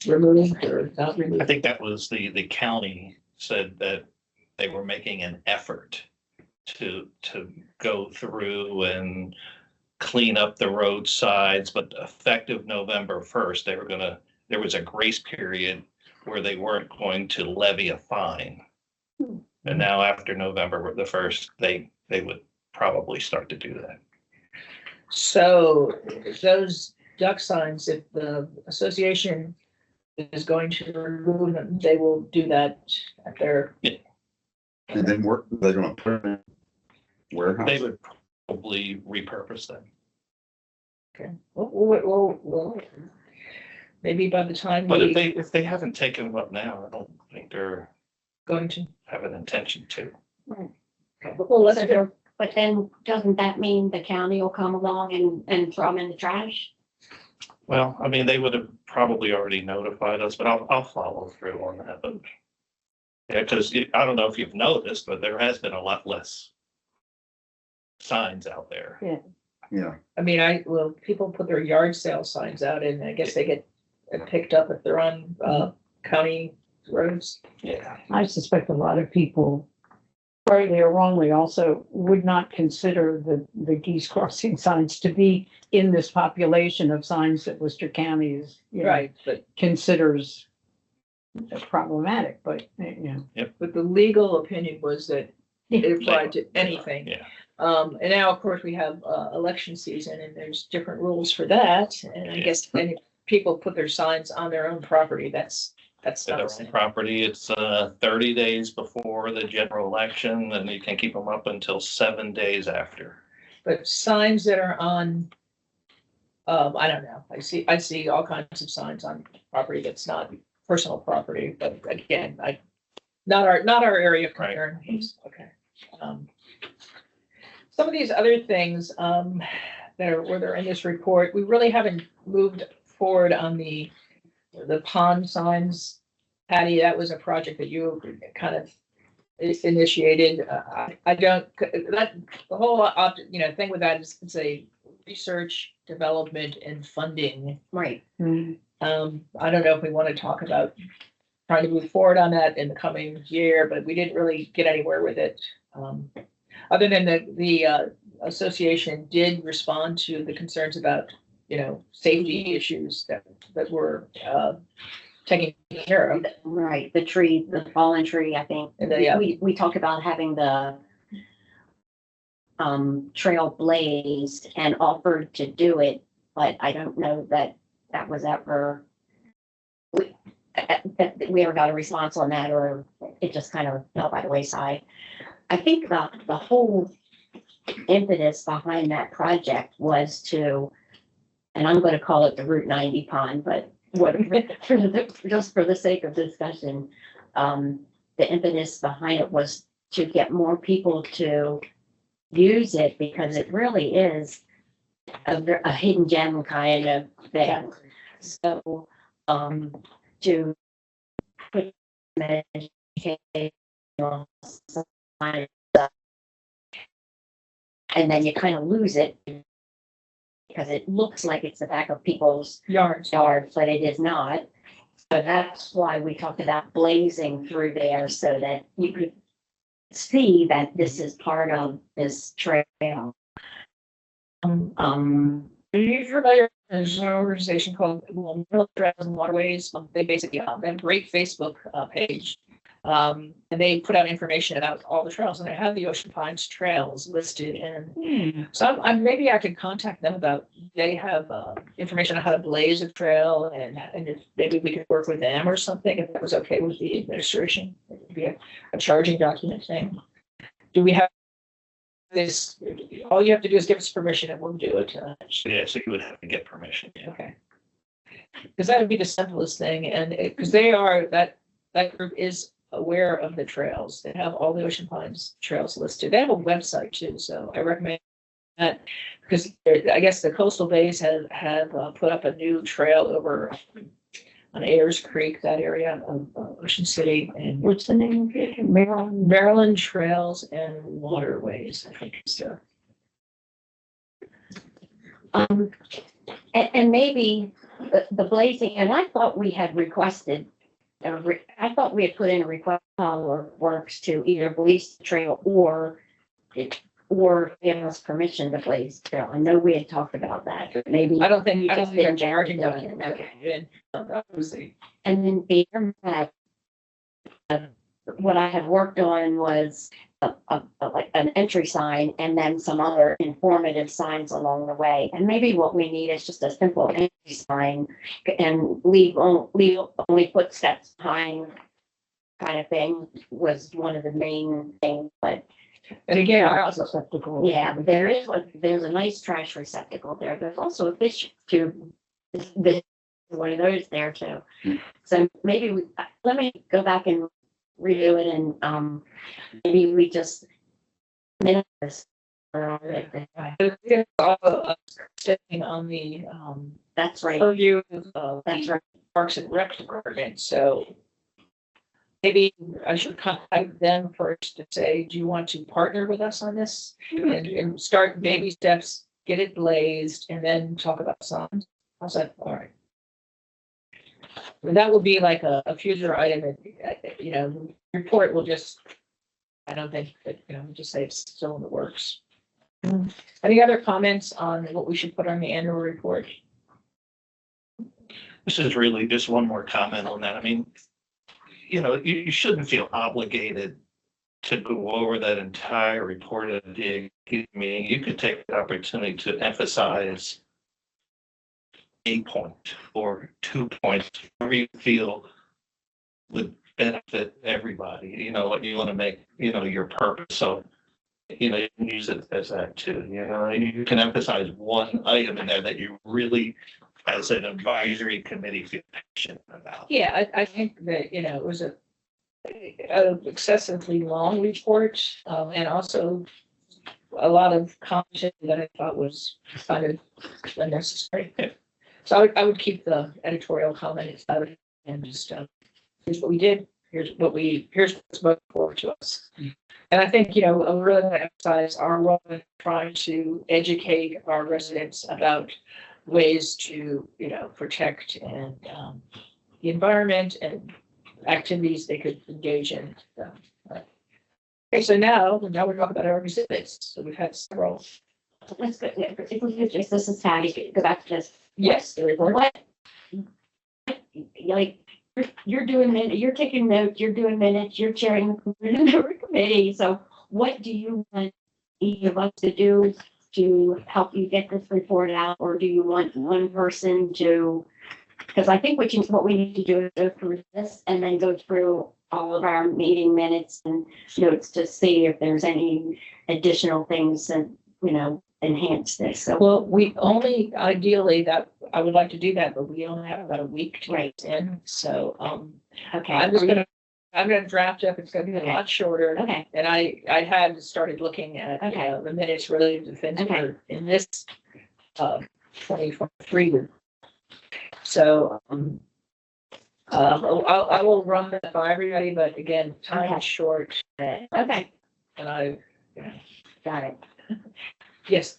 removed or not I removed. think that was the county said that they were making an effort to go through and clean up the roadsides, but effective November 1st, there was a grace period where they weren't going to levy a fine. And now after November the 1st, they would probably start to do that. So those duck signs, if the association is going to remove them, they will do that at their, And then they're gonna put them in warehouse. They would probably repurpose them. okay. Well, maybe by the time But we if they haven't taken them up now, I don't think they're going to. have an intention to. Well, but then doesn't that mean the county will come along and throw them in the trash? Well, I mean, they would have probably already notified us, but I'll follow through on that. But yeah, because I don't know if you've noticed, but there has been a lot less signs out there. Yeah, I mean, people put their yard sale signs out and I guess they get picked up if they're on county roads. Yeah. I suspect a lot of people, rightly or wrongly, also would not consider the geese crossing signs to be in this population of signs that Worcester County is, Right, but considers problematic, but, but the legal opinion was that it applied to anything. Yeah. And now, of course, we have election season and there's different rules for that. And I guess any people put their signs on their own property, that's To not their the own same. property, it's 30 days before the general election, and you can keep them up until 7 days after. But signs that are on, I don't know, I see all kinds of signs on property that's not personal property, but again, not our area of concern. Okay. Some of these other things, that are, where they're in this report, we really haven't moved forward on the pond signs. Patty, that was a project that you kind of initiated. I don't, the whole, thing with that is it's a research, development and funding. Right. I don't know if we want to talk about trying to move forward on that in the coming year, but we didn't really get anywhere with it. Other than the association did respond to the concerns about, safety issues that were taken care of. Right, the fallen tree, I think. And then, yeah. We talk about having the trail blazed and offered to do it, but I don't know that was ever we ever got a response on that, or it just kind of fell by the wayside. I think the whole impetus behind that project was to, and I'm going to call it the Route 90 pond, but what, just for the sake of discussion, the impetus behind it was to get more people to use it because it really is a hidden gem kind of thing. So, to put education on some and then you kind of lose it because it looks like it's the back of people's Yards. yards, but it is not. So that's why we talked about blazing through there so that you could see that this is part of this trail. Are you familiar? There's an organization called Middle Trails and Waterways. They basically have a great Facebook page. And they put out information about all the trails and they have the Ocean Pines trails listed. And so maybe I could contact them about, they have information on how to blaze a trail and if maybe we could work with them or something, if that was okay with the administration. It would be a charging document thing. Do we have this? All you have to do is give us permission and we'll do it. Yeah, so you would have to get permission. Yeah. Okay. Because that would be the simplest thing, and because they are, that group is aware of the trails. They have all the Ocean Pines trails listed. They have a website too, so I recommend that because I guess the coastal bays have put up a new trail over on Ayers Creek, that area of Ocean City, and What's the name of it? Maryland? Maryland Trails and Waterways, I think is the. And maybe the blazing, and I thought we had requested, I thought we had put in a request or works to either blaze the trail or give us permission to blaze the trail. I know we had talked about that, but maybe. I don't think just they're didn't charging do it. document. Okay. That was the. And then beyond that, what I had worked on was like an entry sign and then some other informative signs along the way. And maybe what we need is just a simple entry sign and leave only footsteps behind kind of thing was one of the main things. But And again, I Trash also, receptacle. yeah, there's a nice trash receptacle there. There's also a fish tube. There's one of those there too. So maybe let me go back and review it and maybe we just minute this. stepping on the That's right. purview of That's the right. Parks and Rec Department, so maybe I should contact them first to say, do you want to partner with us on this? And start baby steps, get it blazed, and then talk about signs. How's that? All right. And that will be like a future item, the report will just, I don't think that, just say it's still in the works. Any other comments on what we should put on the annual report? This is really just one more comment on that. I mean, you shouldn't feel obligated to go over that entire report at a DAQ meeting. You could take the opportunity to emphasize a point or 2 points, whatever you feel would benefit everybody, what you want to make, your purpose. So, you can use it as that too, you can emphasize one item in there that you really, as an advisory committee, feel passionate about. Yeah, I think that, it was a excessively long report, and also a lot of content that I thought was kind of unnecessary. So I would keep the editorial comments out of it and just, here's what we did, here's what's most important to us. And I think, I really want to emphasize our role in trying to educate our residents about ways to, protect and the environment and activities they could engage in. So, okay, so now we're talking about our exhibits. So we've had several. Let's go. If we could just, this is Patty, go back to this. Yes, the report. What? Like, you're doing you're taking notes, you're doing minutes, you're chairing the committee. So what do you want each of us to do to help you get this report out? Or do you want one person to, because I think what we need to do is go through this and then go through all of our meeting minutes and notes to see if there's any additional things that, enhance this. So, Well, we only ideally that I would like to do that, but we only have about a week to Right. get in. So okay. I'm gonna draft up. It's gonna be a Okay. lot shorter. Okay, And I had started looking at, Okay. the minutes related to things that Okay. are in this, 2023. So, I will run that by everybody, but again, time Okay. is short okay, and I, got it. yes.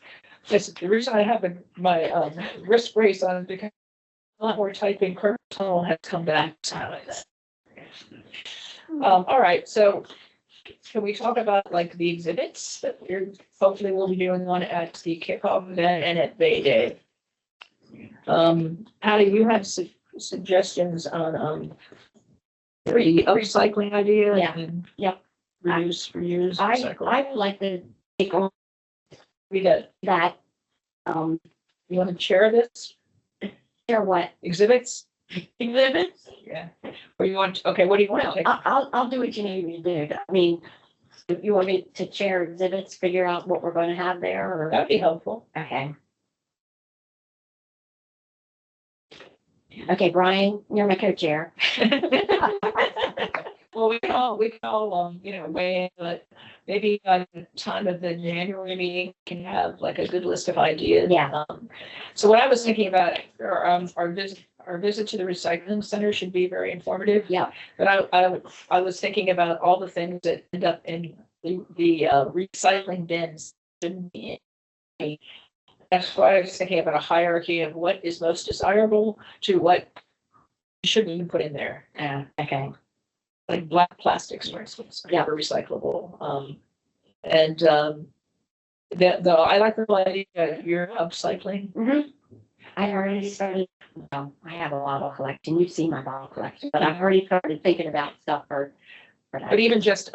Listen, the reason I have my, wrist brace on is because a lot more typing personal has come back. All right, so can we talk about like the exhibits that we're hopefully we'll be doing one at the kickoff event and at Bay Day? Patty, you have suggestions on, the recycling idea? Yeah. and Yep. Reuse, I recycle. would like to take on Read that. that, You want to share this? share what? Exhibits? Exhibits? Yeah. Or you want, okay, what do you want to take? I'll do what you need me to do. I mean, if you want me to chair exhibits, figure out what we're gonna have there or, That'd be helpful. okay. Okay, Brian, you're my co-chair. Well, we can all, weigh in, but maybe by the time of the January meeting, we can have like a good list of ideas. Yeah. So what I was thinking about, our visit to the recycling center should be very informative. Yeah. But I was thinking about all the things that end up in the recycling bins. Shouldn't be in. That's why I was thinking about a hierarchy of what is most desirable to what shouldn't even put in there. Yeah, okay. Like black plastics, for instance, are Yeah. never recyclable. I like the whole idea of you're upcycling. Mm-hmm. I already started, well, I have a bottle collection. You've seen my bottle collection, but I've already started thinking about stuff for But that. even just,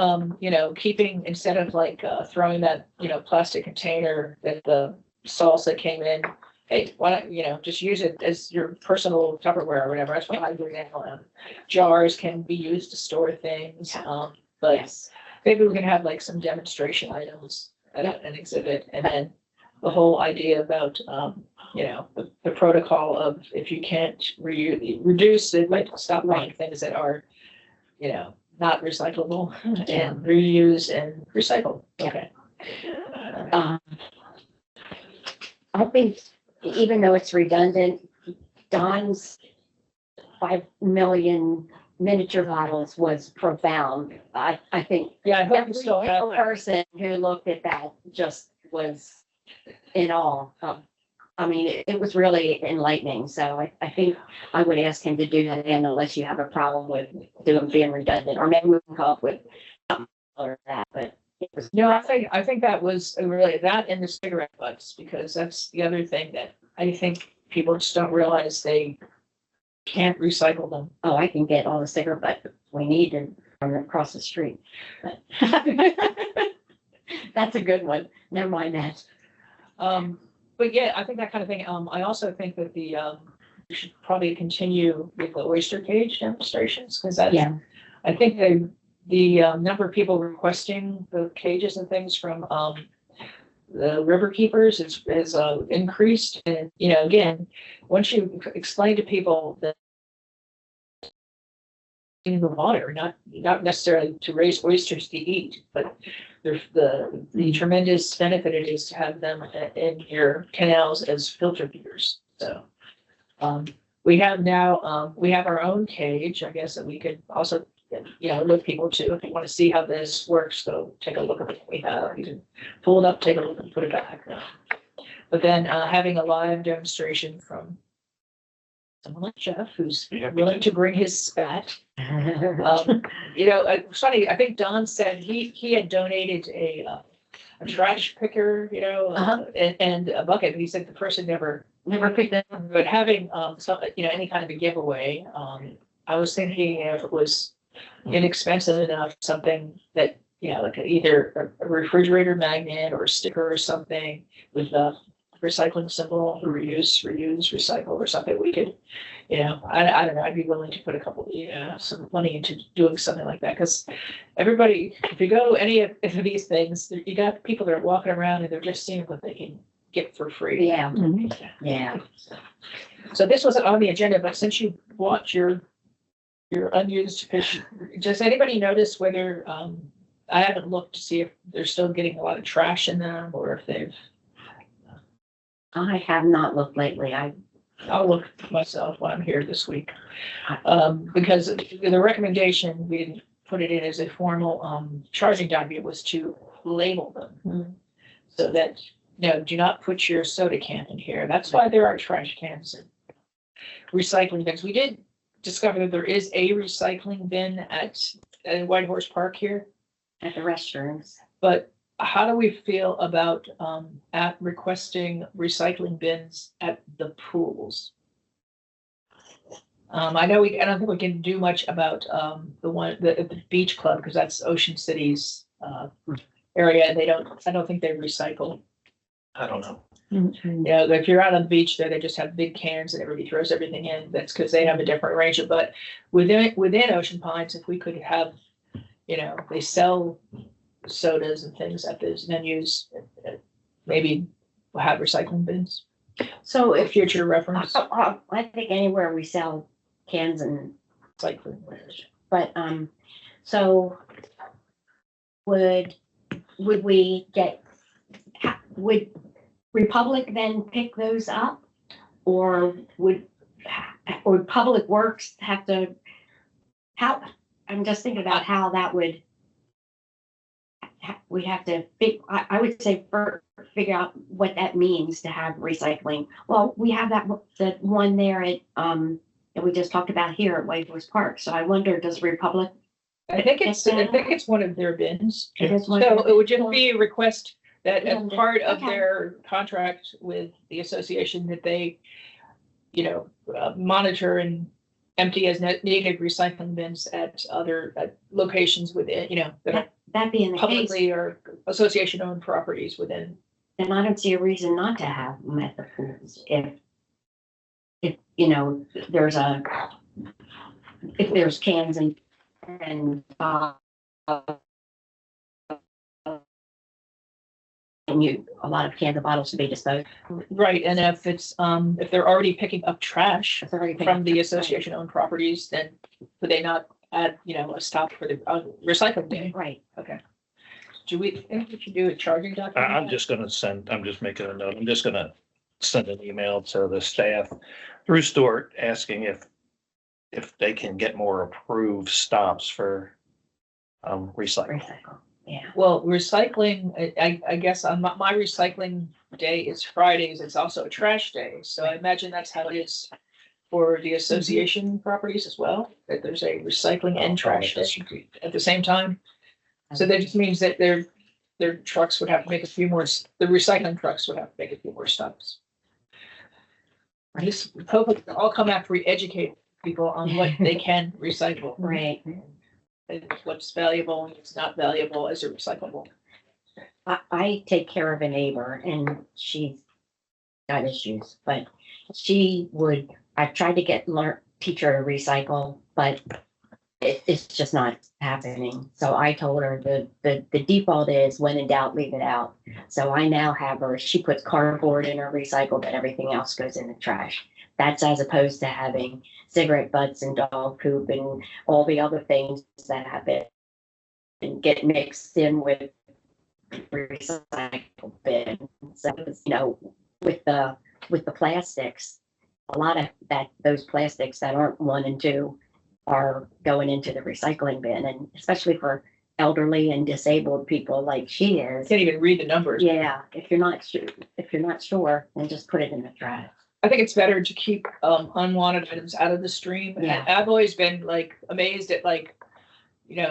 keeping, instead of like, throwing that, plastic container that the salsa came in. Hey, why not, just use it as your personal Tupperware or whatever. That's what I do now. Jars can be used to store things. But Yes, maybe we can have like some demonstration items at an exhibit, and then the whole idea about, the protocol of if you can't reduce it, like stop buying things that are, not recyclable and reuse and recycle. Yeah. Okay. I think even though it's redundant, Don's 5 million miniature bottles was profound. I think Yeah, I hope every you still have single that. person who looked at that just was in awe. I mean, it was really enlightening. So I think I would ask him to do that again unless you have a problem with doing being redundant, or maybe we can come up with something or that, but it was. No, I think that was really that and the cigarette butts, because that's the other thing that I think people just don't realize they can't recycle them. Oh, I can get all the cigarette butts we need and from across the street. But that's a good one. Never mind that. But yeah, I think that kind of thing. I also think that we should probably continue with the oyster cage demonstrations, because that's, Yeah. I think the number of people requesting the cages and things from the river keepers is increased. And, again, once you explain to people that in the water, not necessarily to raise oysters to eat, but the tremendous benefit it is to have them in your canals as filter feeders. So we have now we have our own cage, I guess, that we could also look people to. If you want to see how this works, go take a look at what we have. You can pull it up, take a look, and put it back. But then having a live demonstration from someone like Jeff, who's willing to bring his spat. It's funny. I think Don said he had donated a trash picker, and a bucket. He said the person never picked it. But having some, any kind of a giveaway, I was thinking if it was inexpensive enough, something that like either a refrigerator magnet or a sticker or something with a recycling symbol, reuse, recycle, or something we could You know, I don't know, I'd be willing to put a couple, some money into doing something like that, because everybody, if you go to any of these things, you got people that are walking around and they're just seeing what they can get for free. Yeah, yeah. So this wasn't on the agenda, but since you bought your unused fish, does anybody notice whether, I haven't looked to see if they're still getting a lot of trash in them or if they've, I have not looked lately. I'll look myself while I'm here this week. Because the recommendation, we didn't put it in as a formal, charging document, was to label them. So that, do not put your soda can in here. That's why there are trash cans and recycling bins. We did discover that there is a recycling bin at White Horse Park here, At the restrooms. but how do we feel about at requesting recycling bins at the pools? I don't think we can do much about the beach club, because that's Ocean City's area, and I don't think they recycle. I don't know. Yeah, if you're out on the beach there, they just have big cans and everybody throws everything in. That's because they have a different arrangement. But within Ocean Pines, if we could have, they sell sodas and things at those venues, maybe we'll have recycling bins So for if, future reference. I think anywhere we sell cans and, Recycling. but, so would we would Republic then pick those up? Or would Public Works have to, I'm just thinking about how that would, we have to, I would say figure out what that means to have recycling. Well, we have that one there at, that we just talked about here at White Horse Park. So I wonder, does Republic? I think it's one of their bins. It is one of So their it would just bins. be a request that as Yeah, part of okay. their contract with the association, that they, monitor and empty as needed recycling bins at other locations within, that are That being the case, publicly or association owned properties within. then I don't see a reason not to have them at the pools if there's cans and a lot of cans and bottles to be disposed. Right, and if it's, if they're already picking up trash It's already been- from the association owned properties, then could they not add, a stop for the recycling day? Right. Okay. Do we think we should do a charging document? I'm just making a note. I'm just gonna send an email to the staff through Stuart asking if they can get more approved stops for recycling. Recycle. Yeah. Well, recycling, I guess on my recycling day is Fridays. It's also a trash day. So I imagine that's how it is for the association properties as well, that there's a recycling and trash day at the same time. So that just means that their trucks would have to make a few more, the recycling trucks would have to make a few more stops. This, hopefully, I'll come after we educate people on what they can recycle. Right. And what's valuable and what's not valuable as a recyclable. I take care of a neighbor and she's got issues, but I tried to teach her to recycle, but it's just not happening. So I told her the default is when in doubt, leave it out. So I now have her, she puts cardboard in her recycle, but everything else goes in the trash. That's as opposed to having cigarette butts and dog poop and all the other things that happen and get mixed in with recycle bin. So, with the plastics, a lot of those plastics that aren't 1 and 2 are going into the recycling bin, and especially for elderly and disabled people like she is. Can't even read the numbers. Yeah, if you're not sure, then just put it in the trash. I think it's better to keep unwanted items out of the stream. And Yeah. I've always been amazed at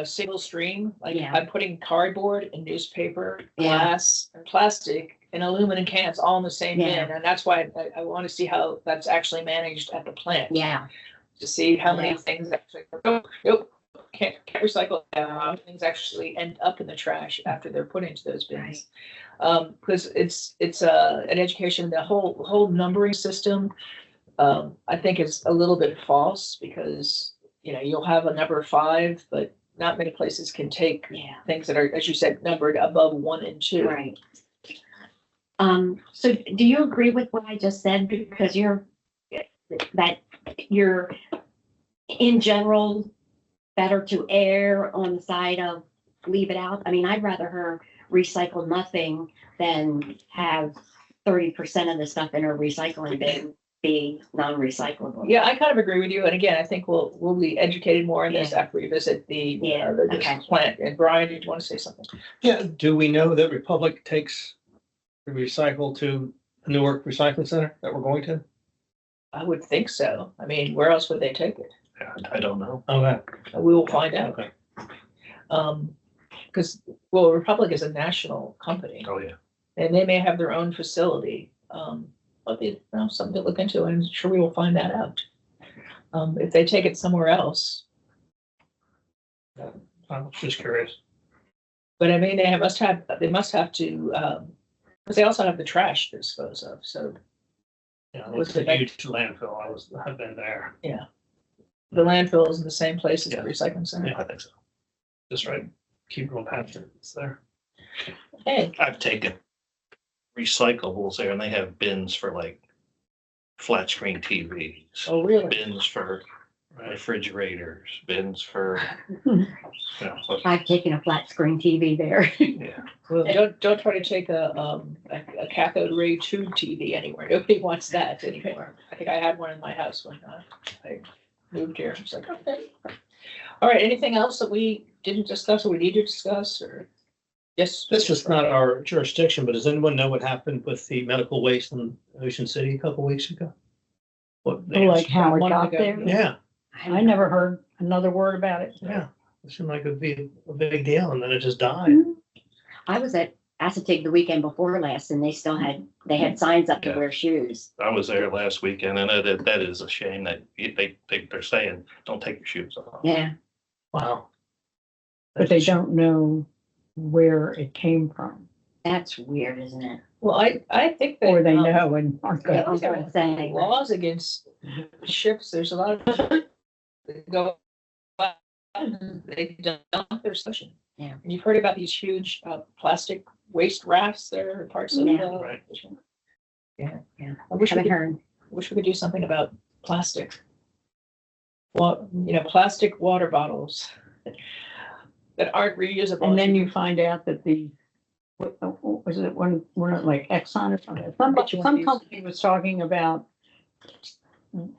single stream. Yeah. I'm putting cardboard and newspaper, Yeah. glass, and plastic and aluminum cans all in the same Yeah. bin. And that's why I want to see how that's actually managed at the plant. Yeah, To see how many Yeah. things actually, nope, can't recycle. How many things actually end up in the trash after they're put into those bins. Because it's an education, the whole numbering system I think is a little bit false because, you know, you'll have a number 5, but not many places can take Yeah, things that are, as you said, numbered above 1 and 2. right. So do you agree with what I just said? Because you're in general better to err on the side of leave it out. I mean, I'd rather her recycle nothing than have 30% of the stuff in her recycling bin be non-recyclable. Yeah, I kind of agree with you. And again, I think we'll be educated more on this after we visit the, Yeah, the okay. plant. And Brian, did you want to say something? Yeah, do we know that Republic takes the recycle to the Newark Recycling Center that we're going to? I would think so. I mean, where else would they take it? Yeah, I don't know. Okay, We will find out. okay. Because, well, Republic is a national company Oh, yeah. and they may have their own facility. But they, you know, something to look into, and I'm sure we will find that out. If they take it somewhere else, I was just curious. but I mean, they must have to, because they also have the trash to dispose of, so Yeah, Was it's it a like- huge landfill. I've been there. the landfill is in the same place as the Yeah. recycling center. I think so. Just right. Keep going past it. It's there. Hey, I've taken recyclables there and they have bins for like flat screen TVs, oh, really? bins for refrigerators, bins for, I've taken a flat screen TV there. yeah. Well, don't try to take a cathode ray tube TV anywhere. Nobody wants that anymore. I think I had one in my house when I moved here. It's like, okay. All right, anything else that we didn't discuss or we need to discuss or? Yes. This is not our jurisdiction, but does anyone know what happened with the medical waste in Ocean City a couple weeks ago? What? they- Like how it Month got ago. there. Yeah, I never heard another word about it. yeah. It seemed like it'd be a big deal and then it just died. I was at Assateague the weekend before last and they still had signs up to Yeah. wear shoes. I was there last weekend and that is a shame that they're saying, don't take your shoes off. Yeah, Wow. But they don't know where it came from, that's weird, isn't it? Well, I think that. or they know and aren't Yeah, going that's what I'm saying. Laws against ships, there's a lot of that go out and they dump their ocean. Yeah. And you've heard about these huge plastic waste rafts that are parts of Yeah. the. Right. Yeah. Yeah. I wish we Haven't could, heard. wish we could do something about plastic. Well, you know, plastic water bottles that aren't reusable. And then you find out that what was it, one like Exxon or something? Which one Some is- company was talking about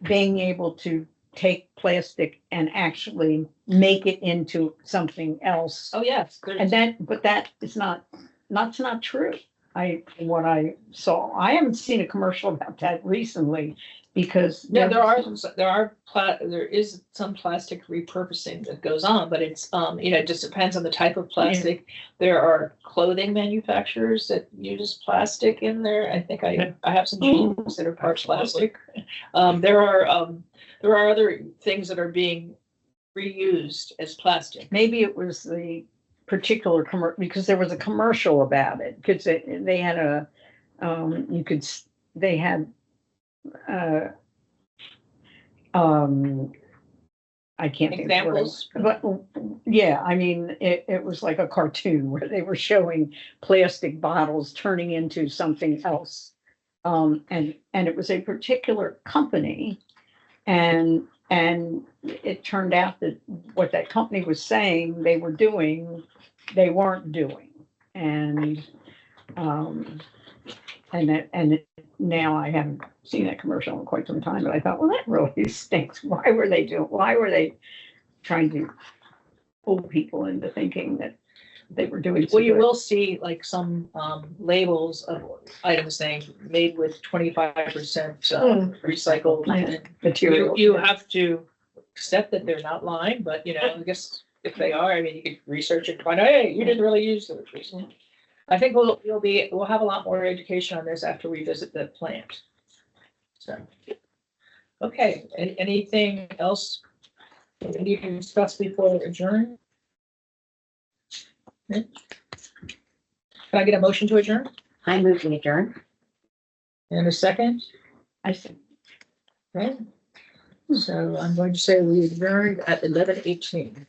being able to take plastic and actually make it into something else. Oh, yes. And but that is that's not true. What I saw, I haven't seen a commercial about that recently because. Yeah, there is some plastic repurposing that goes on, but it's, you know, it just depends on the type of plastic. There are clothing manufacturers that use plastic in there. I think I have some jeans that are part plastic. There are other things that are being reused as plastic. Maybe it was the particular because there was a commercial about it, because they had they had I can't think of the word. Examples? But yeah, I mean, it was like a cartoon where they were showing plastic bottles turning into something else. And it was a particular company, and it turned out that what that company was saying they were doing, they weren't doing. And now I haven't seen that commercial in quite some time, but I thought, well, that really stinks. Why were they trying to pull people into thinking that they were doing? Well, you will see like some labels of items saying made with 25% recycled. And material. You have to accept that they're not lying, but you know, I guess if they are, I mean, you could research it and find out, hey, you didn't really use those recently. I think we'll have a lot more education on this after we visit the plant. So, okay, anything else we need to discuss before we adjourn? Can I get a motion to adjourn? I move we adjourn. And a second? I see. Okay. So I'm going to say we adjourned at 11:18.